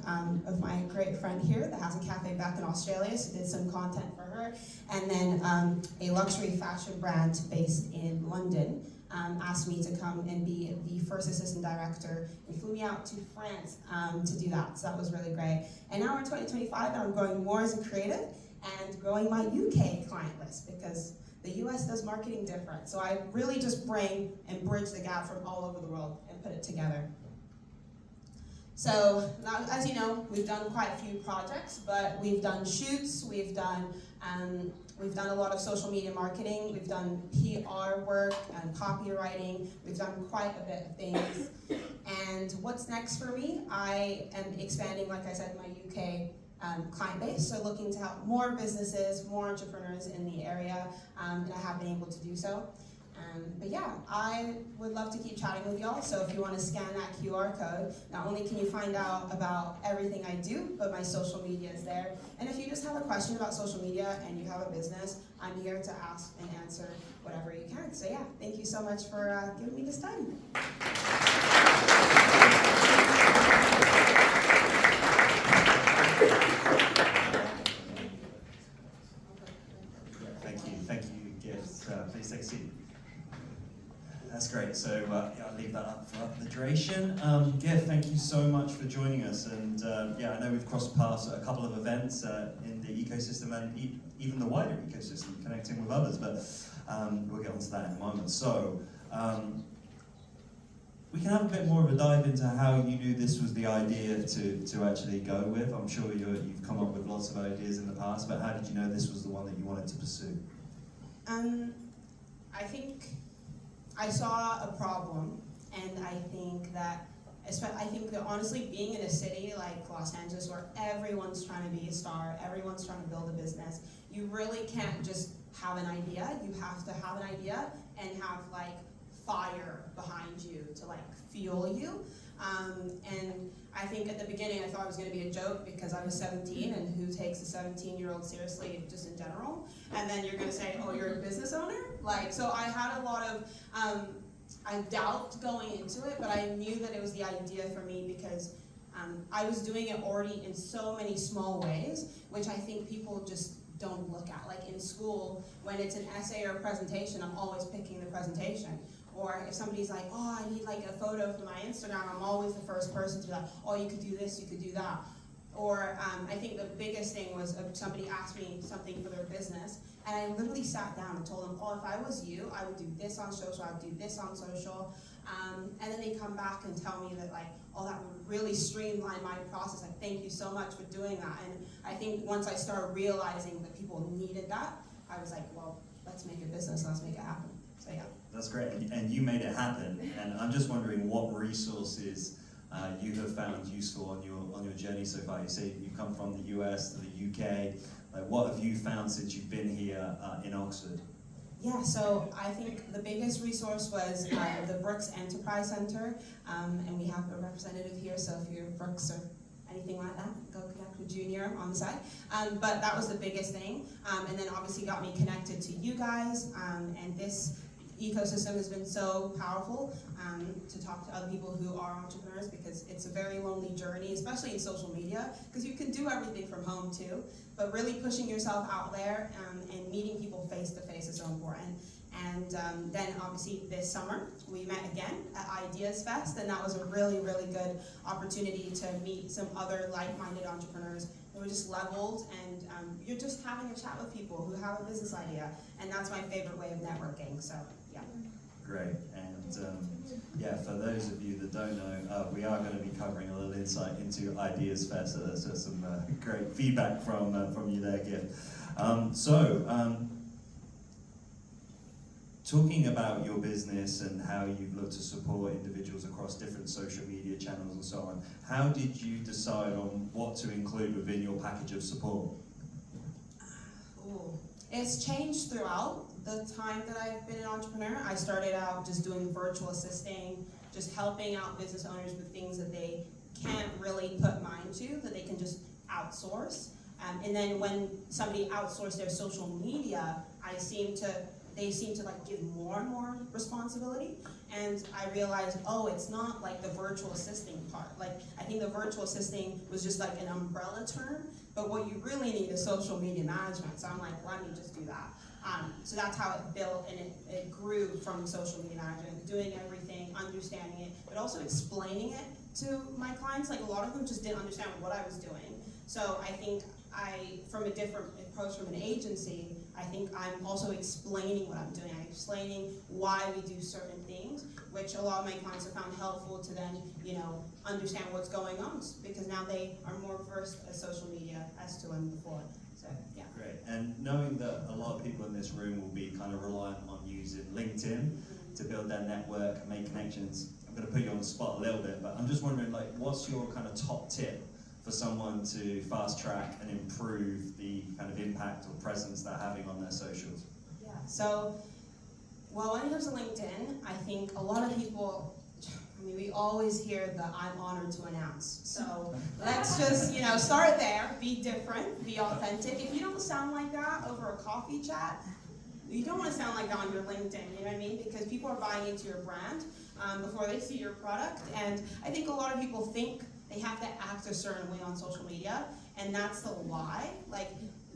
of my great friend here that has a cafe back in Australia, so did some content for her. And then a luxury fashion brand based in London asked me to come and be the first assistant director and flew me out to France to do that, so that was really great. And now we're in 2025 and I'm growing more as a creative and growing my UK client list because the US does marketing different. So I really just bring and bridge the gap from all over the world and put it together. So, now, as you know, we've done quite a few projects, but we've done shoots, we've done a lot of social media marketing, we've done PR work and copywriting, we've done quite a bit of things. And what's next for me? I am expanding, like I said, my UK client base, so looking to help more businesses, more entrepreneurs in the area, and I have been able to do so. But yeah, I would love to keep chatting with y'all, so if you want to scan that QR code, not only can you find out about everything I do, but my social media is there. And if you just have a question about social media and you have a business, I'm here to ask and answer whatever you can. So yeah, thank you so much for giving me this time. Thank you, Gift. Please take a seat. That's great. So yeah, I'll leave that up for the duration. Gift, thank you so much for joining us. And yeah, I know we've crossed paths at a couple of events in the ecosystem and even the wider ecosystem, connecting with others. But we'll get onto that in a moment. So we can have a bit more of a dive into how you knew this was the idea to actually go with. I'm sure you've come up with lots of ideas in the past, but how did you know this was the one that you wanted to pursue? I think I saw a problem, and I think that honestly, being in a city like Los Angeles where everyone's trying to be a star, everyone's trying to build a business, you really can't just have an idea. You have to have an idea and have like fire behind you to like fuel you. And I think at the beginning I thought it was going to be a joke because I was 17, and who takes a 17-year-old seriously just in general? And then you're going to say, oh, you're a business owner? Like, so I had a lot of I doubt going into it, but I knew that it was the idea for me because I was doing it already in so many small ways, which I think people just don't look at. Like in school, when it's an essay or a presentation, I'm always picking the presentation. Or if somebody's like, oh, I need like a photo for my Instagram, I'm always the first person to be like, oh, you could do this, you could do that. Or I think the biggest thing was somebody asked me something for their business, and I literally sat down and told them, oh, if I was you, I would do this on social, I would do this on social. And then they come back and tell me that like, oh, that would really streamline my process. Like, thank you so much for doing that. And I think once I started realizing that people needed that, I was like, well, let's make a business, let's make it happen. So yeah. That's great, and you made it happen. And I'm just wondering what resources you have found useful on your journey so far. You say you come from the US to the UK. Like, what have you found since you've been here in Oxford? Yeah, so I think the biggest resource was the Brooks Enterprise Center, and we have a representative here. So if you're Brooks or anything like that, go connect with Junior on the side. But that was the biggest thing, and then obviously got me connected to you guys, and this ecosystem has been so powerful to talk to other people who are entrepreneurs, because it's a very lonely journey, especially in social media, because you can do everything from home too, but really pushing yourself out there and meeting people face to face is so important. And then obviously this summer we met again at Ideas Fest, and that was a really, really good opportunity to meet some other like-minded entrepreneurs who were just leveled, and you're just having a chat with people who have a business idea, and that's my favorite way of networking. So yeah. Great, and yeah, for those of you that don't know, we are going to be covering a little insight into Ideas Fest, so some great feedback from you there, Gift. Talking about your business and how you've looked to support individuals across different social media channels and so on, how did you decide on what to include within your package of support? It's changed throughout the time that I've been an entrepreneur. I started out just doing virtual assisting, just helping out business owners with things that they can't really put mind to, that they can just outsource. And then when somebody outsourced their social media, I seemed to they seem to like give more and more responsibility. And I realized, oh, it's not like the virtual assisting part. Like, I think the virtual assisting was just like an umbrella term, but what you really need is social media management. So I'm like, let me just do that. So that's how it built, and it grew from social media management, doing everything, understanding it, but also explaining it to my clients. Like, a lot of them just didn't understand what I was doing. So I think from a different approach from an agency, I think I'm also explaining what I'm doing. I'm explaining why we do certain things, which a lot of my clients have found helpful to then, understand what's going on, because now they are more versed at social media as to when before. So, yeah. Great. And knowing that a lot of people in this room will be kind of reliant on using LinkedIn to build their network and make connections, I'm going to put you on the spot a little bit, but I'm just wondering, like, what's your kind of top tip for someone to fast track and improve the kind of impact or presence they're having on their socials? Yeah, so, well, when it comes to LinkedIn, I think a lot of people, we always hear the "I'm honored to announce." So let's just, start there, be different, be authentic. If you don't sound like that over a coffee chat, you don't want to sound like that on your LinkedIn, you know what I mean? Because people are buying into your brand before they see your product. And I think a lot of people think they have to act a certain way on social media, and that's the lie. Like,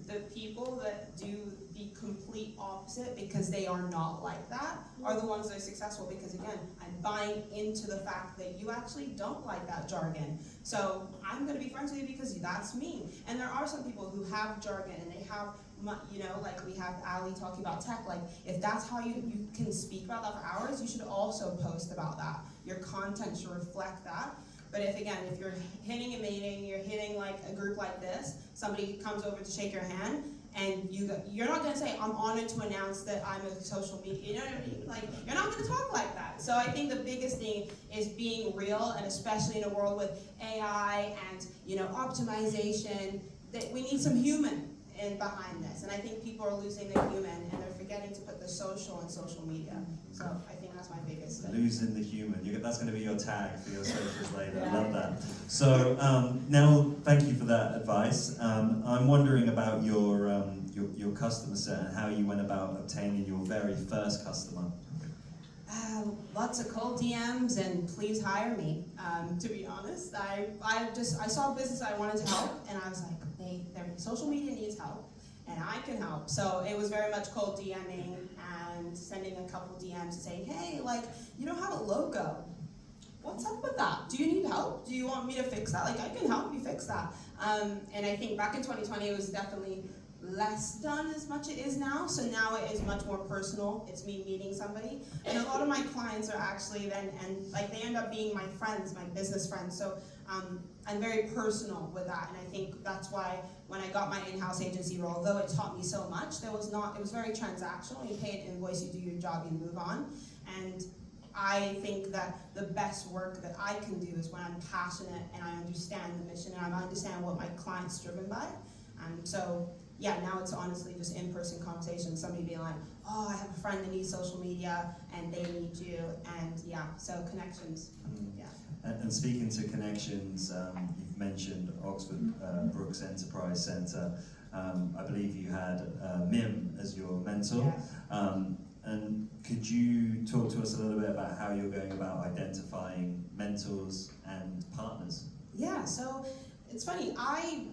the people that do the complete opposite because they are not like that are the ones that are successful, because again, I'm buying into the fact that you actually don't like that jargon. So I'm gonna be friends with you because that's me. And there are some people who have jargon and they have, like we have Ali talking about tech. Like, if that's how you can speak about that for hours, you should also post about that. Your content should reflect that. But if you're hitting a meeting, you're hitting like a group like this, somebody comes over to shake your hand, and you're not going to say, "I'm honored to announce that I'm a social media," you know what I mean? Like, you're not going to talk like that. So I think the biggest thing is being real, and especially in a world with AI and, optimization, that we need some human behind this. And I think people are losing the human, and they're forgetting to put the social in social media. So I think that's my biggest thing. Losing the human. That's going to be your tag for your socials later. I love that. So now, thank you for that advice. I'm wondering about your customer set and how you went about obtaining your very first customer. Lots of cold DMs and please hire me. To be honest, I saw a business I wanted to help, and I was like, their social media needs help, and I can help. So it was very much cold DMing and sending a couple DMs saying, "Hey, like, you don't have a logo. What's up with that? Do you need help? Do you want me to fix that? Like, I can help you fix that." And I think back in 2020, it was definitely less done as much it is now. So now it is much more personal. It's me meeting somebody. And a lot of my clients are actually they end up being my friends, my business friends. So I'm very personal with that. And I think that's why when I got my in-house agency role, though it taught me so much, it was very transactional. You pay an invoice, you do your job, you move on. And I think that the best work that I can do is when I'm passionate and I understand the mission and I understand what my client's driven by. So yeah, now it's honestly just in-person conversations. Somebody being like, "Oh, I have a friend that needs social media and they need you," and yeah, so connections. Yeah. And speaking to connections, you've mentioned Oxford Brookes Enterprise Centre. I believe you had Mim as your mentor. Yeah. And could you talk to us a little bit about how you're going about identifying mentors and partners? Yeah, so it's funny, I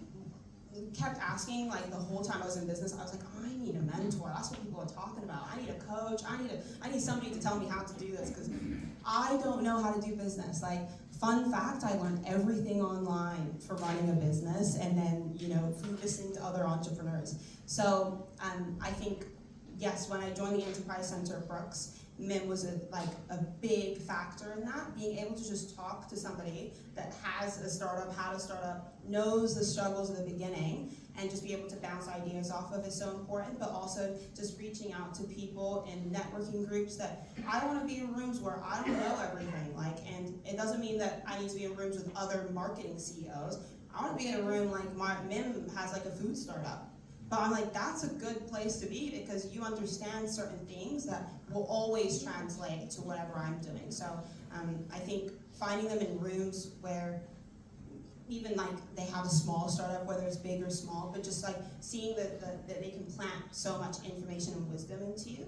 kept asking, like, the whole time I was in business, I was like, I need a mentor. That's what people are talking about. I need a coach. I need somebody to tell me how to do this, because I don't know how to do business. Like, fun fact, I learned everything online for running a business, and then, through listening to other entrepreneurs. So I think, yes, when I joined the Enterprise Center at Brookes, Mim was a big factor in that, being able to just talk to somebody that has a startup, had a startup, knows the struggles of the beginning, and just be able to bounce ideas off of is so important, but also just reaching out to people in networking groups that I don't want to be in rooms where I don't know everything, and it doesn't mean that I need to be in rooms with other marketing CEOs. I want to be in a room like Mim has like a food startup. But I'm like, that's a good place to be, because you understand certain things that will always translate to whatever I'm doing. So I think finding them in rooms where even like they have a small startup, whether it's big or small, but just like seeing that they can plant so much information and wisdom into you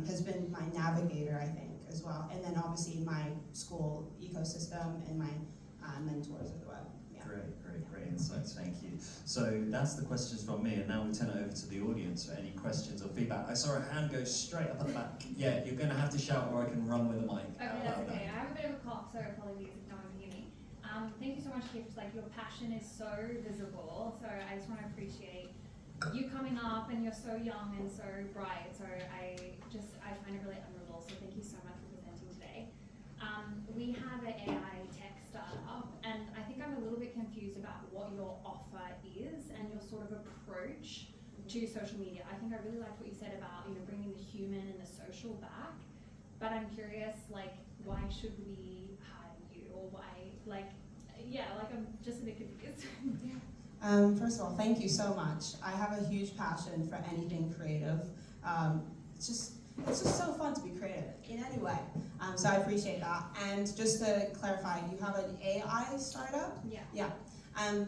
has been my navigator, I think, as well. And then obviously my school ecosystem and my mentors as well. Yeah. Great insights, thank you. So that's the questions from me, and now we turn it over to the audience for any questions or feedback. I saw a hand go straight up at the back. Yeah, you're going to have to shout or I can run with the mic. Okay, that's okay. I have a bit of a cough, so apologies if no one can hear me. Thank you so much, Gift. Like, your passion is so visible, so I just want to appreciate you coming up, and you're so young and so bright, so I find it really admirable, so thank you so much for presenting today. We have an AI tech startup, and I think I'm a little bit confused about what your offer is and your sort of approach to social media. I think I really liked what you said about, you know, bringing the human and the social back, but I'm curious, like, why should we hire you, or why, like, I'm just a bit confused. First of all, thank you so much. I have a huge passion for anything creative. It's just so fun to be creative in any way. So I appreciate that. And just to clarify, you have an AI startup? Yeah. Yeah. And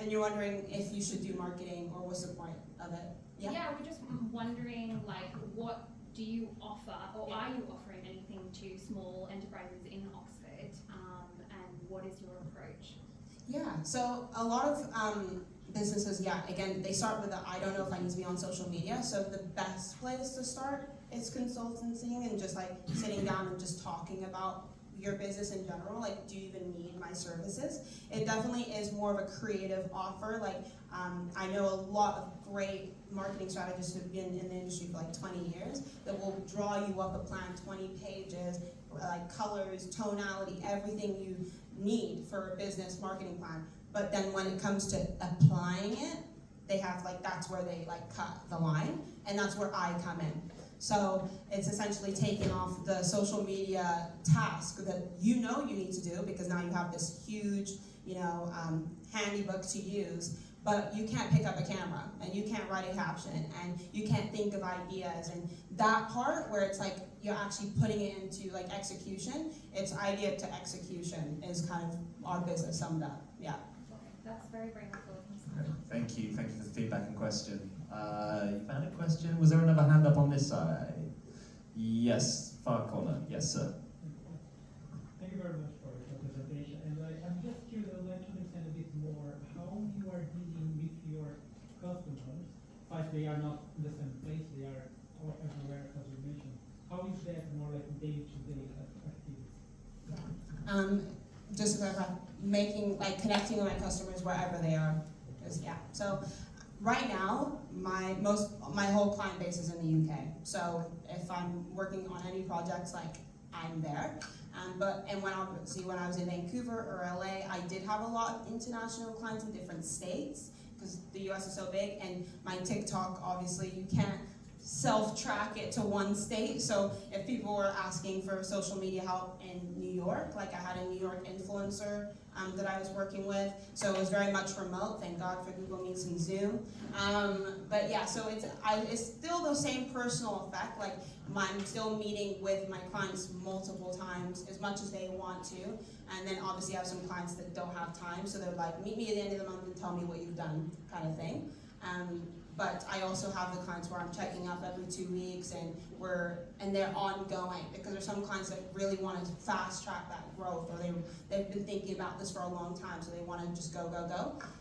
you're wondering if you should do marketing, or what's the point of it? Yeah, we're just wondering, like, what do you offer, or are you offering anything to small enterprises in Oxford, and what is your approach? Yeah, so a lot of businesses, again, they start with the, I don't know if I need to be on social media, so the best place to start is consultancy and just like sitting down and just talking about your business in general, like, do you even need my services? It definitely is more of a creative offer. Like, I know a lot of great marketing strategists who've been in the industry for like 20 years that will draw you up a plan, 20 pages, like colors, tonality, everything you need for a business marketing plan. But then when it comes to applying it, they have like, that's where they like cut the line, and that's where I come in. So it's essentially taking off the social media task that you know you need to do, because now you have this huge, handy book to use, but you can't pick up a camera, and you can't write a caption, and you can't think of ideas, and that part where it's like you're actually putting it into like execution, it's idea to execution is kind of our business summed up. Yeah. Okay, that's very, very helpful. Great. Thank you for the feedback and question. You found a question? Was there another hand up on this side? Yes, far corner. Yes, sir. Thank you very much for the presentation. And I'm just curious, I'd like to understand a bit more how you are dealing with your customers. But they are not in the same place, they are all everywhere, as you mentioned. How is that more like day-to-day activities? Just to clarify, connecting with my customers wherever they are. So right now, my whole client base is in the UK. So if I'm working on any projects, like, I'm there. When I was in Vancouver or LA, I did have a lot of international clients in different states, because the US is so big, and my TikTok, obviously, you can't self-track it to one state. So if people were asking for social media help in New York, like I had a New York influencer that I was working with, so it was very much remote. Thank God for Google Meets and Zoom. But yeah, so it's still the same personal effect. Like, I'm still meeting with my clients multiple times, as much as they want to. And then obviously I have some clients that don't have time, so they're like, meet me at the end of the month and tell me what you've done, kind of thing. But I also have the clients where I'm checking up every 2 weeks, and they're ongoing, because there's some clients that really want to fast track that growth, or they've been thinking about this for a long time, so they want to just go.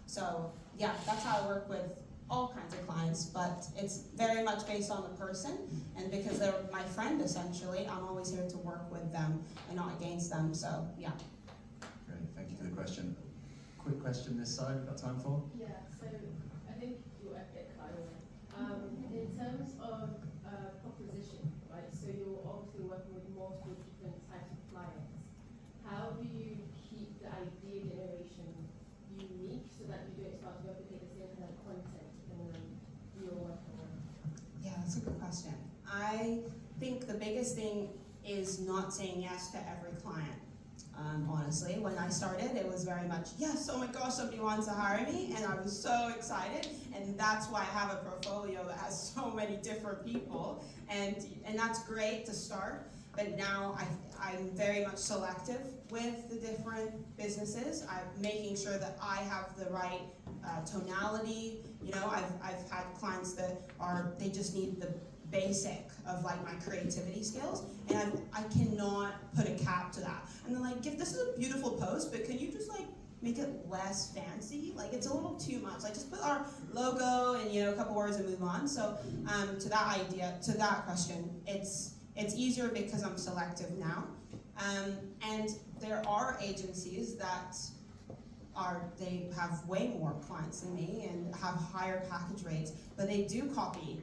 So yeah, that's how I work with all kinds of clients, but it's very much based on the person, and because they're my friend essentially, I'm always here to work with them and not against them. So yeah. Great, thank you for the question. Quick question this side, we've got time for? Yeah, so I think you're a bit clear. In terms of proposition, right? So you're obviously working with multiple different types of clients. How do you keep the idea generation unique so that you don't start to replicate the same kind of content depending on who you're working with? Yeah, that's a good question. I think the biggest thing is not saying yes to every client. Honestly, when I started, it was very much, yes, oh my gosh, somebody wants to hire me, and I was so excited, and that's why I have a portfolio that has so many different people, and that's great to start. but now I'm very much selective with the different businesses. I'm making sure that I have the right tonality. You know, I've had clients that they just need the basic of like my creativity skills, and I cannot put a cap to that. And they're like, this is a beautiful post, but can you just like make it less fancy? Like, it's a little too much. Like, just put our logo and, you know, a couple words and move on. So to that question, it's easier because I'm selective now. And there are agencies that they have way more clients than me and have higher package rates, but they do copy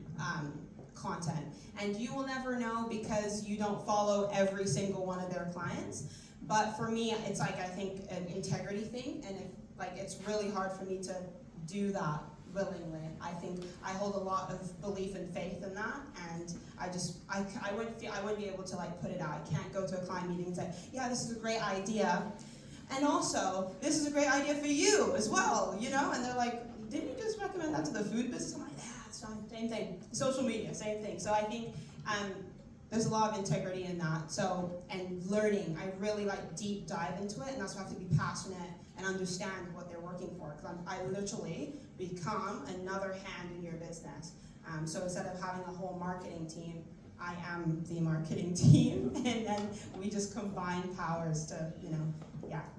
content. And you will never know because you don't follow every single one of their clients. But for me, it's like, I think, an integrity thing, and it's really hard for me to do that willingly. I think I hold a lot of belief and faith in that, and I wouldn't be able to like put it out. I can't go to a client meeting and say, yeah, this is a great idea, and also this is a great idea for you as well, you know? And they're like, didn't you just recommend that to the food business? I'm like, yeah, it's fine, same thing. Social media, same thing. So I think there's a lot of integrity in that. So, and learning, I really like deep dive into it, and that's why I have to be passionate and understand what they're working for, because I literally become another hand in your business. So instead of having a whole marketing team, I am the marketing team, and then we just combine powers to, you know,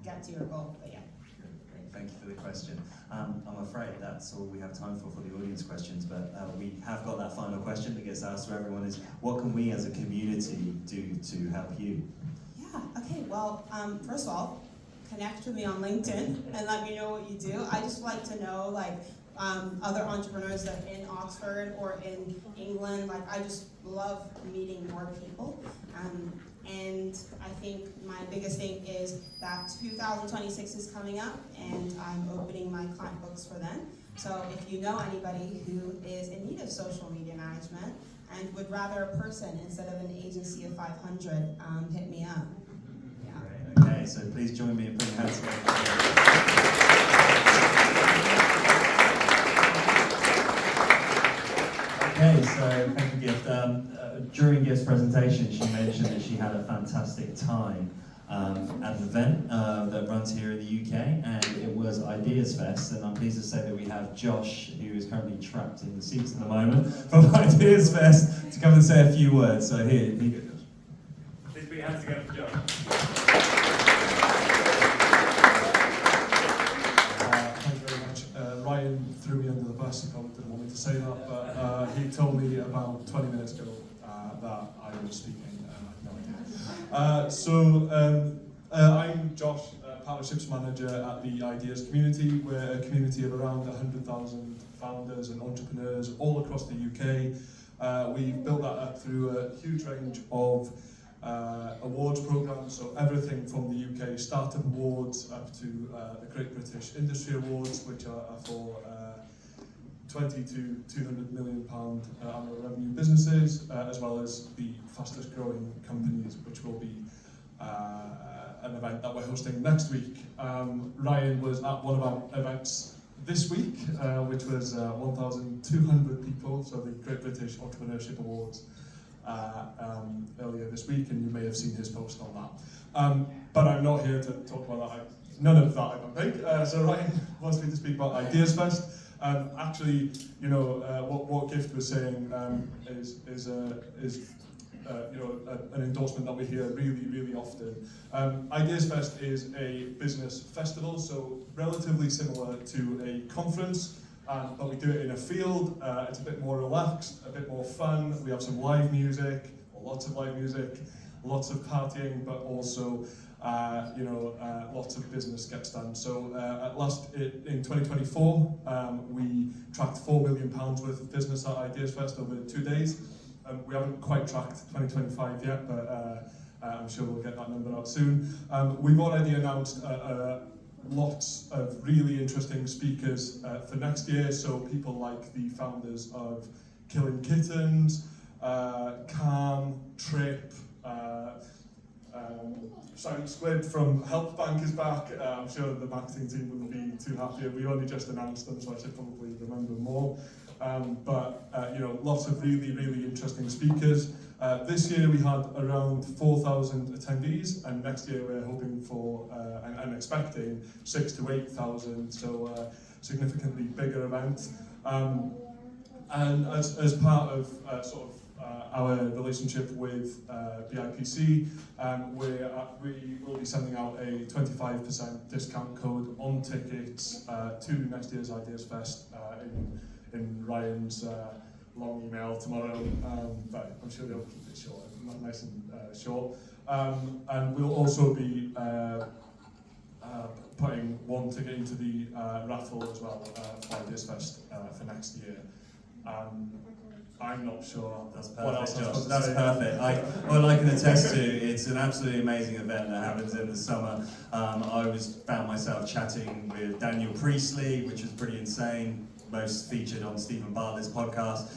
get to your goal. But yeah. Thank you for the question. I'm afraid that's all we have time for the audience questions, but we have got that final question that gets asked to everyone is, what can we as a community do to help you? Yeah, okay, well, first of all, connect with me on LinkedIn and let me know what you do. I just like to know, like, other entrepreneurs that are in Oxford or in England. Like, I just love meeting more people. And I think my biggest thing is that 2026 is coming up, and I'm opening my client books for then. So if you know anybody who is in need of social media management and would rather a person instead of an agency of 500, hit me up. Yeah. Okay, so please join me in putting hands together. Okay, so thank you, Gift. During Gift's presentation, she mentioned that she had a fantastic time at an event that runs here in the UK, and it was Ideas Fest, and I'm pleased to say that we have Josh, who is currently trapped in the seats at the moment, from Ideas Fest, to come and say a few words. So here you go. Please put your hands together for Josh. Thank you very much. Ryan threw me under the bus. He probably didn't want me to say that, but he told me about 20 minutes ago that I was speaking. I had no idea. I'm Josh, Partnerships Manager at the Ideas Community. We're a community of around 100,000 founders and entrepreneurs all across the UK. We've built that up through a huge range of awards programs, so everything from the UK Startup Awards up to the Great British Industry Awards, which are for 20 to 200 million pound annual revenue businesses, as well as the fastest growing companies, which will be an event that we're hosting next week. Ryan was at one of our events this week, which was 1,200 people, so the Great British Entrepreneurship Awards earlier this week, and you may have seen his post on that. But I'm not here to talk about that. None of that, I don't think. So Ryan wants me to speak about Ideas Fest. Actually, you know, what Gift was saying is you know, an endorsement that we hear really often. Ideas Fest is a business festival, so relatively similar to a conference, but we do it in a field. It's a bit more relaxed, a bit more fun. We have some live music, or lots of live music, lots of partying, but also you know, lots of business gets done. So in 2024, we tracked £4 million worth of business at Ideas Fest over 2 days. We haven't quite tracked 2025 yet, but I'm sure we'll get that number out soon. We've already announced lots of really interesting speakers for next year, so people like the founders of Killing Kittens, Calm, Trip, Shiny Squid from Help Bank is back. I'm sure the marketing team wouldn't be too happy. We only just announced them, so I should probably remember more. Lots of really, really interesting speakers. This year we had around 4,000 attendees, and next year we're hoping for and expecting 6,000 to 8,000, so significantly bigger event. And as part of our relationship with BIPC, we will be sending out a 25% discount code on tickets to next year's Ideas Fest in Ryan's long email tomorrow, but I'm sure they'll keep it short, nice and short. And we'll also be putting one ticket into the raffle as well for Ideas Fest for next year. I'm not sure. That's what else perfect, I was Josh. supposed to That's say. perfect. Well, I can attest to, it's an absolutely amazing event that happens in the summer. I found myself chatting with Daniel Priestley, which was pretty insane. Most featured on Stephen Bartlett's podcast.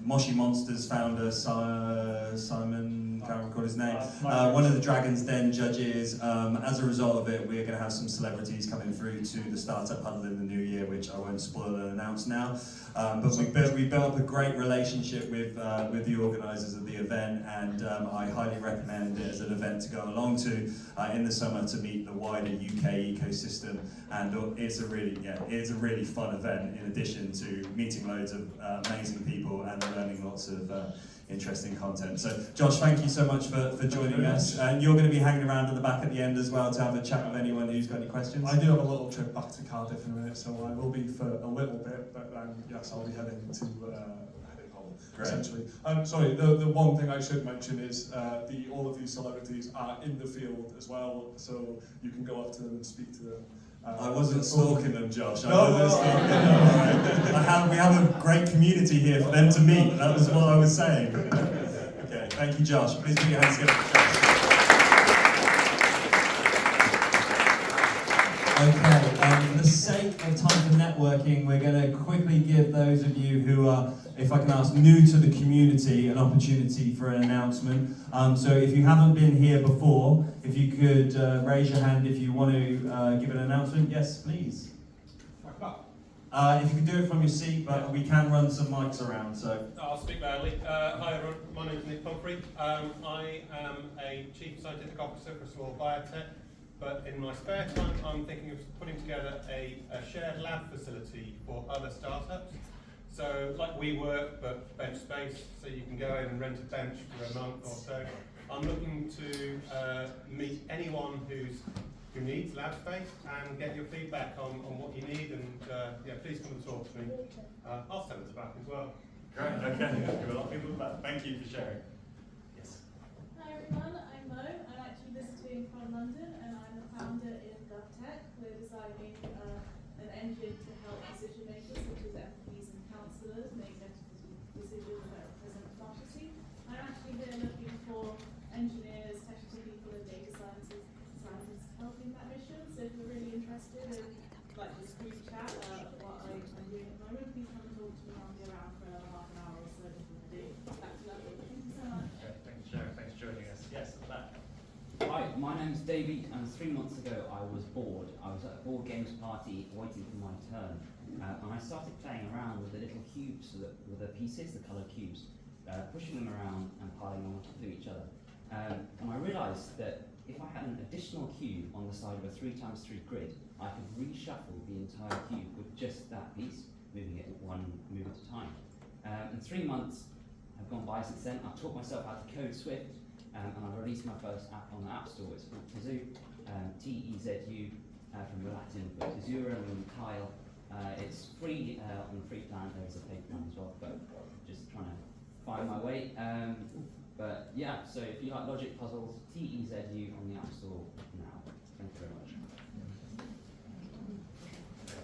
Moshi Monsters founder Simon, can't recall his name, one of the Dragon's Den judges. As a result of it, we're going to have some celebrities coming through to the Startup Huddle in the new year, which I won't spoil and announce now. But we built up a great relationship with the organisers of the event, and I highly recommend it as an event to go along to in the summer to meet the wider UK ecosystem. And it's a really fun event, in addition to meeting loads of amazing people and learning lots of interesting content. So Josh, thank you so much for joining us. And you're going to be hanging around at the back at the end as well to have a chat with anyone who's got any questions. I do have a little trip back to Cardiff in a minute, so I will be for a little bit, but yes, I'll be heading home, essentially. Sorry, the one thing I should mention is all of these celebrities are in the field as well, so you can go up to them and speak to them. I wasn't stalking them, Josh. We have a great community here for them to meet. That was what I was saying. Okay, thank you, Josh. Please put your hands together for Josh. Okay, for the sake of time for networking, we're going to quickly give those of you who are, if I can ask, new to the community an opportunity for an announcement. So if you haven't been here before, if you could raise your hand if you want to give an announcement. Yes, please. If you could do it from your seat, but we can run some mics around. So I'll speak loudly. Hi everyone, my name is Nick Pumphrey. I am a Chief Scientific Officer for a small biotech. But in my spare time, I'm thinking of putting together a shared lab facility for other startups. So like WeWork, but bench space, so you can go in and rent a bench for a month or so. I'm looking to meet anyone who needs lab space and get your feedback on what you need, and please come and talk to me. I'll stand at the back as well. Great, okay. We have a lot of people at the back. Thank you for sharing. Yes. Hi everyone, I'm Mo. I'm actually visiting from London, and I'm the founder in GovTech. We're designing an engine to help decision makers, such as MPs and councillors, make better decisions that represent democracy. I'm actually here looking for engineers, technical people, and data scientists to help in that mission. So if you're really interested in this brief chat, what I'm doing at the moment, please come and talk to me. I'll be around for another half an hour or so before the day. Back to London. Thank you so much. Thanks for sharing. Thanks for joining us. Yes, at the back. Hi, my name's Davey, and 3 months ago I was bored. I was at a board games party waiting for my turn, and I started playing around with the little cubes, with the pieces, the coloured cubes, pushing them around and piling them onto each other. And I realised that if I had an additional cube on the side of a 3x3 grid, I could reshuffle the entire cube with just that piece, moving it one move at a time. And 3 months have gone by since then. I've taught myself how to code Swift. And I've released my first app on the App Store. It's called Tezu, T-E-Z-U, from the Latin for Tesura and tile. It's free on the free plan. There's a paid plan as well, but just trying to find my way. But yeah, so if you like logic puzzles, T-E-Z-U on the App Store now. Thank you very much.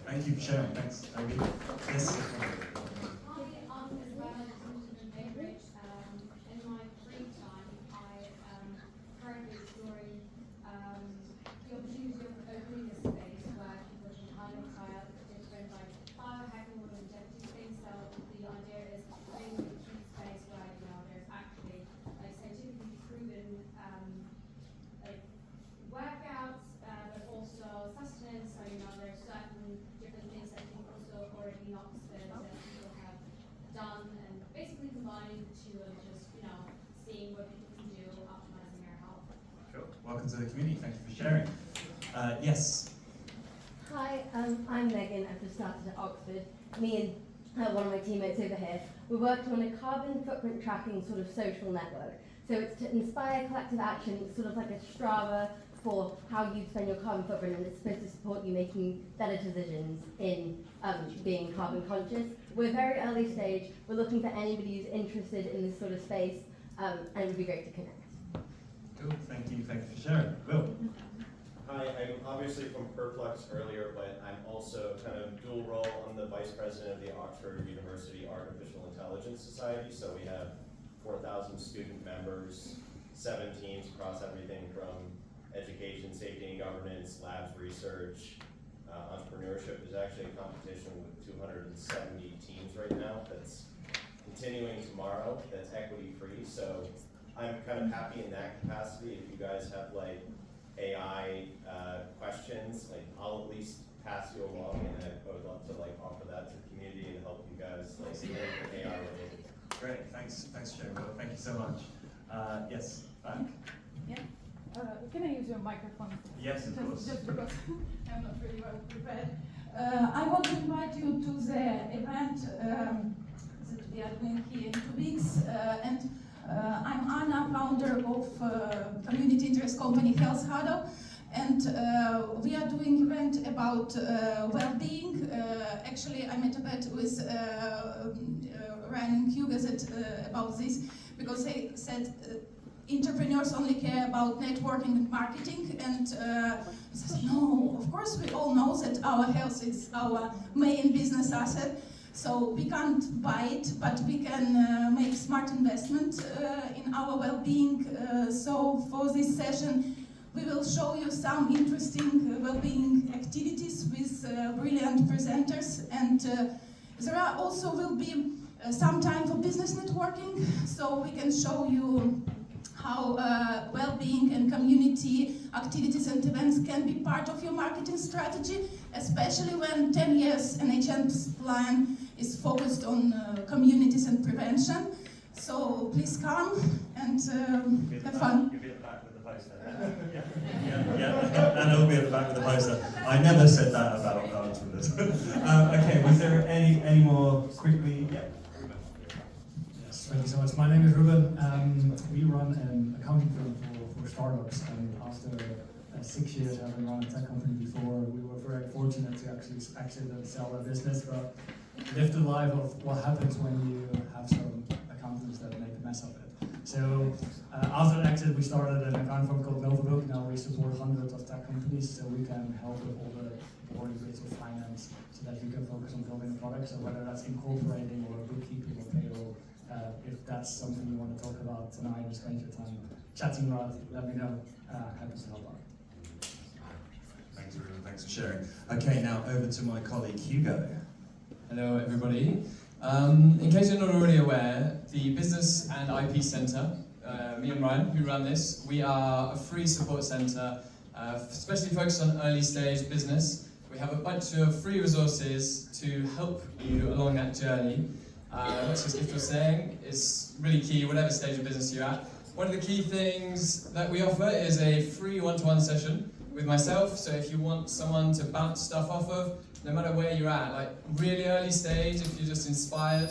Thank you for sharing. Thanks, Amy. Yes. welcome to the community. Thank you for sharing. Yes. Hi, I'm Megan. I've just started at Oxford. Me and one of my teammates over here, we're working on a carbon footprint tracking sort of social network. So it's to inspire collective action. It's sort of like a Strava for how you spend your carbon footprint, and it's supposed to support you making better decisions in being carbon conscious. We're very early stage. We're looking for anybody who's interested in this sort of space, and it would be great to connect. Cool. Thank you for sharing. Will. Hi, I'm obviously from Perplex earlier, but I'm also kind of dual role. I'm the vice president of the Oxford University Artificial Intelligence Society. So we have 4,000 student members, 7 teams across everything from education, safety and governance, labs research, entrepreneurship. There's actually a competition with 270 teams right now that's continuing tomorrow, that's equity free. So I'm kind of happy in that capacity. If you guys have like AI questions, like I'll at least pass you along, and I would love to like offer that to the community and help you guys like AI related. Great, thanks for sharing, Will. Thank you so much. Yes, back. Yeah. Can I use your microphone? Yes, of course. Just because I'm not really well prepared. I want to invite you to the event that we are doing here in 2 weeks. I'm Anna, founder of community interest company Health Huddle. And we are doing event about well-being. Actually, I met a bit with Ryan and Hugh about this, because they said entrepreneurs only care about networking and marketing, and I said, no, of course we all know that our health is our main business asset, so we can't buy it, but we can make smart investment in our well-being. So for this session, we will show you some interesting well-being activities with brilliant presenters, and there are also will be some time for business networking, so we can show you how well-being and community activities and events can be part of your marketing strategy, especially when 10 years NHS plan is focused on communities and prevention. So please come and have fun. You'll be at the back with the poster. Yeah. And I'll be at the back with the poster. I never said that about entrepreneurs. Okay, was there any more quickly? Yeah. Yes, thank you so much. My name is Ruben. We run an accounting firm for startups, and after 6 years having run a tech company before, we were very fortunate to actually exit and sell our business, but live the life of what happens when you have some accountants that make a mess of it. So after the exit, we started an accounting firm called Novabook. Now we support hundreds of tech companies, so we can help with all the boring bits of finance so that you can focus on building a product. So whether that's incorporating or bookkeeping or payroll, if that's something you want to talk about tonight or spend your time chatting about, let me know. Happy to help out. Thanks, Ruben. Thanks for sharing. Okay, now over to my colleague Hugo. Hello, everybody. In case you're not already aware, the Business and IP Centre, me and Ryan, who run this, we are a free support centre, especially focused on early stage business. We have a bunch of free resources to help you along that journey, which, as Gift was saying, is really key, whatever stage of business you're at. One of the key things that we offer is a free one-to-one session with myself. So if you want someone to bounce stuff off of, no matter where you're at, like really early stage, if you're just inspired,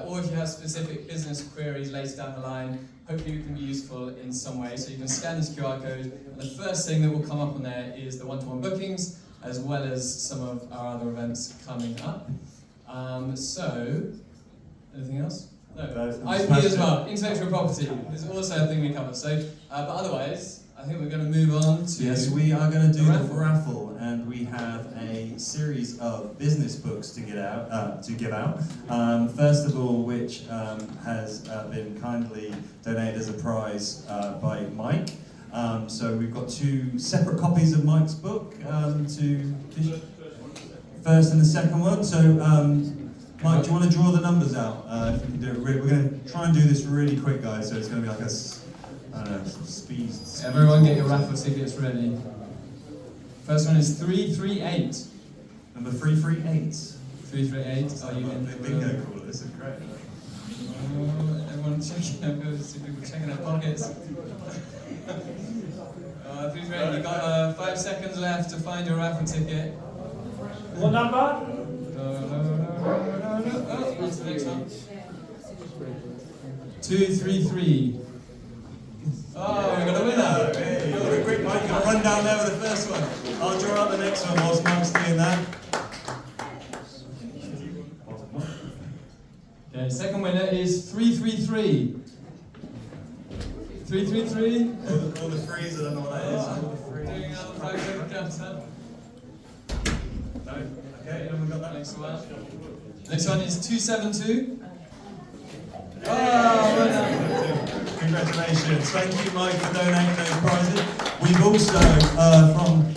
or if you have specific business queries later down the line, hopefully it can be useful in some way. So you can scan this QR code, and the first thing that will come up on there is the one-to-one bookings, as well as some of our other events coming up. So, anything else? No. IP as well, intellectual property is also a thing we cover. So, but otherwise, I think we're going to move on to... Yes, we are going to do the raffle, and we have a series of business books to give out. First of all, which has been kindly donated as a prize by Mike. So we've got 2 separate copies of Mike's book first and the second one. So Mike, do you want to draw the numbers out? If you can do it, we're going to try and do this really quick, guys. So it's going to be like speed. Everyone get your raffle tickets ready. First one is 338. Number 338. 338. Are you in? Bingo caller. This is great. Everyone checking their pockets. great. You've got 5 seconds left to find your raffle ticket. What number? Oh, what's the next one? 233. Oh, we got a winner. Hey, you're a quick Mike. You've got to run down there with the first one. I'll draw out the next one whilst Mike's doing that. Okay, second winner is 333. 333. All the threes, I don't know what that is. All the threes. Doing out the 5 second counter. No? Okay, haven't got that. Next one. Next one is 272. Oh, well done. Congratulations. Thank you, Mike, for donating those prizes. We've also, from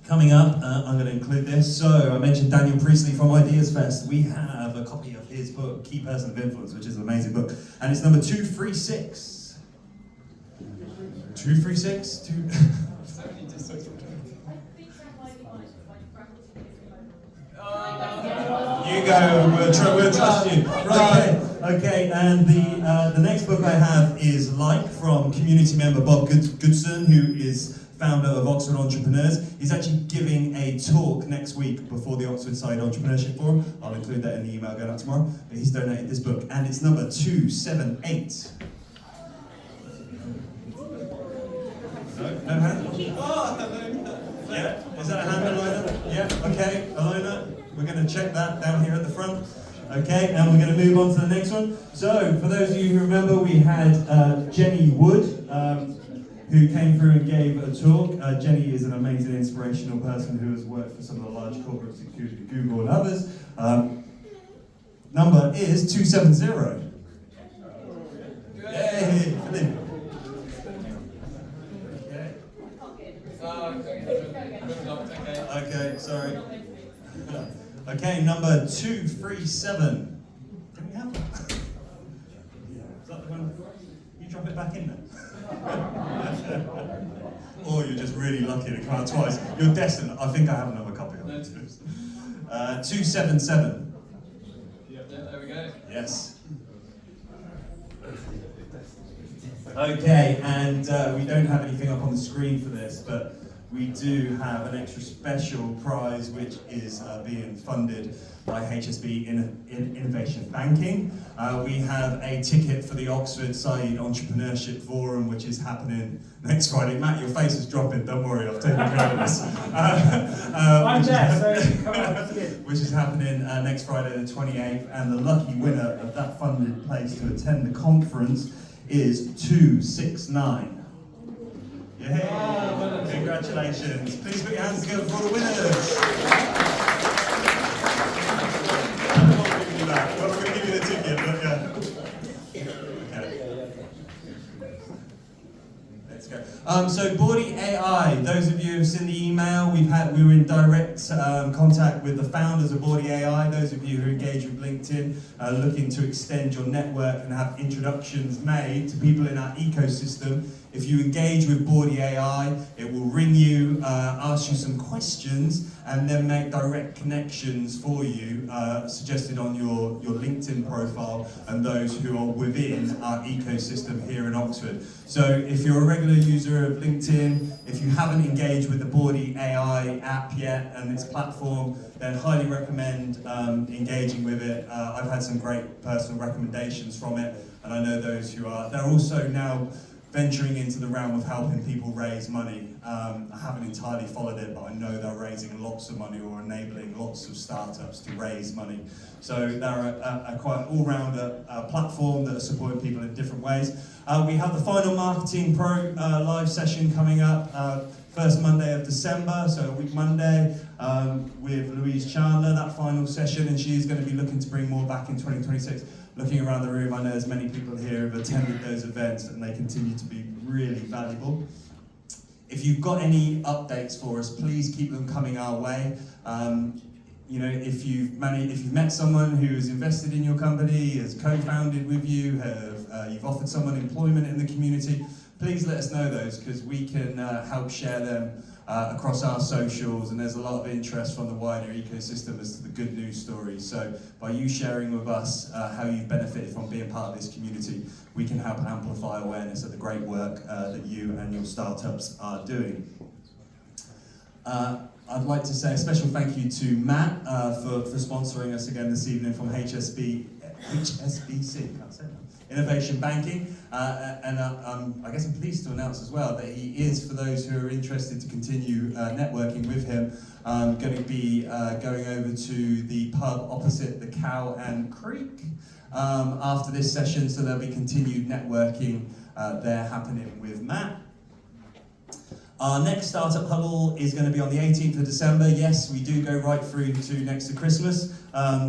coming up, I'm going to include this. So I mentioned Daniel Priestley from Ideas Fest. We have a copy of his book, Key Person of Influence, which is an amazing book. And it's number 236. 236? You go, we'll trust you. Right. Okay, and the next book I have is Like from community member Bob Goodson, who is founder of Oxford Entrepreneurs. He's actually giving a talk next week before the Oxford Side Entrepreneurship Forum. I'll include that in the email going out tomorrow. But he's donated this book, and it's number 278. No hand? Yeah, is that a hand, Alona? Yeah, okay, Alona. We're going to check that down here at the front. Okay, and we're going to move on to the next one. So, for those of you who remember, we had Jenny Wood, who came through and gave a talk. Jenny is an amazing, inspirational person who has worked for some of the large corporates, including Google and others. Number is 270. Yay! Okay, sorry. Okay, number 237. Can we have that? Is that the one? You drop it back in there. Or you're just really lucky to come out twice. You're destined. I think I have another copy of it. 277. Yep, there we go. Yes. Okay, and we don't have anything up on the screen for this, but we do have an extra special prize which is being funded by HSB Innovation Banking. We have a ticket for the Oxford Side Entrepreneurship Forum, which is happening next Friday. Matt, your face is dropping, don't worry, I've taken care of this. I'm there, so come on, let's get. Which is happening next Friday the 28th, and the lucky winner of that funded place to attend the conference is 269. Yay! Congratulations. Please put your hands together for all the winners. I'm not giving you that. Well, we're going to give you the ticket, but yeah. Okay. Let's go. So Boardy AI, those of you who've seen the email, we were in direct contact with the founders of Boardy AI. Those of you who are engaged with LinkedIn, looking to extend your network and have introductions made to people in our ecosystem. If you engage with Boardy AI, it will ring you, ask you some questions, and then make direct connections for you, suggested on your LinkedIn profile and those who are within our ecosystem here in Oxford. So if you're a regular user of LinkedIn, if you haven't engaged with the Boardy AI app yet and its platform, then highly recommend engaging with it. I've had some great personal recommendations from it, and I know those who are. They're also now venturing into the realm of helping people raise money. I haven't entirely followed it, but I know they're raising lots of money or enabling lots of startups to raise money. So they're a quite all-rounder platform that are supporting people in different ways. We have the final Marketing Pro live session coming up, first Monday of December, so a week Monday, with Louise Chandler, that final session, and she's going to be looking to bring more back in 2026. Looking around the room, I know there's many people here who've attended those events and they continue to be really valuable. If you've got any updates for us, please keep them coming our way. You know, if you've met someone who has invested in your company, has co-founded with you, you've offered someone employment in the community, please let us know those, because we can help share them across our socials, and there's a lot of interest from the wider ecosystem as to the good news stories. So by you sharing with us how you've benefited from being part of this community, we can help amplify awareness of the great work that you and your entrepreneurial startups are doing. I'd like to say a special thank you to Matt for sponsoring us again this evening from HSBC, can't say that. Innovation Banking, and I guess I'm pleased to announce as well that he is, for those who are interested to continue networking with him, going to be going over to the pub opposite the Cow and Creek after this session, so there'll be continued networking there happening with Matt. Our next Startup Huddle is going to be on the 18th of December. Yes, we do go right through to next to Christmas.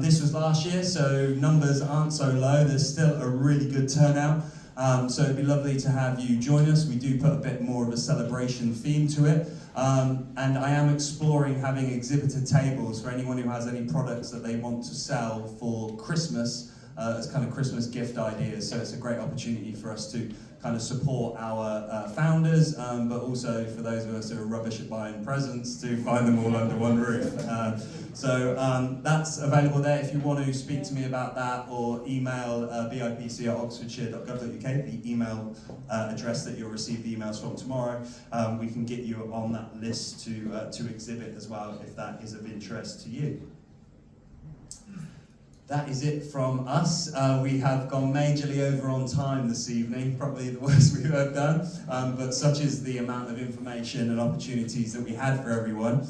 This was last year, so numbers aren't so low. There's still a really good turnout. So it'd be lovely to have you join us. We do put a bit more of a celebration theme to it. And I am exploring having exhibitor tables for anyone who has any products that they want to sell for Christmas as kind of Christmas gift ideas. So it's a great opportunity for us to kind of support our founders, but also for those of us who are rubbish at buying presents to find them all under one roof. So that's available there if you want to speak to me about that, or email bipc@oxfordshire.gov.uk, the email address that you'll receive the emails from tomorrow. We can get you on that list to exhibit as well if that is of interest to you. That is it from us. We have gone majorly over on time this evening, probably the worst we've ever done, but such is the amount of information and opportunities that we had for everyone.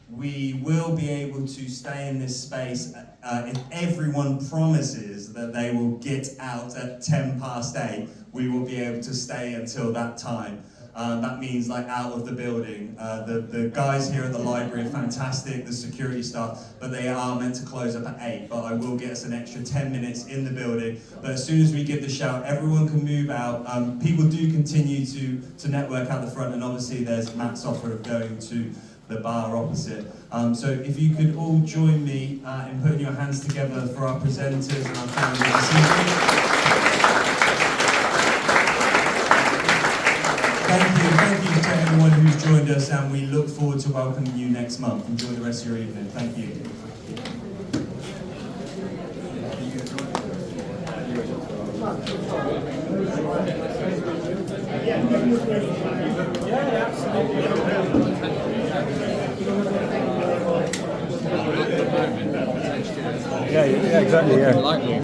We will be able to stay in this space if everyone promises that they will get out at 8:10. We will be able to stay until that time. That means like out of the building. The guys here at the library are fantastic, the security staff, but they are meant to close up at 8, but I will get us an extra 10 minutes in the building. But as soon as we give the shout, everyone can move out. People do continue to network out the front, and obviously there's Matt's offer of going to the bar opposite. So if you could all join me in putting your hands together for our presenters and our founders this evening. Thank you to everyone who's joined us, and we look forward to welcoming you next month. Enjoy the rest of your evening. Thank you. Yeah, exactly, yeah.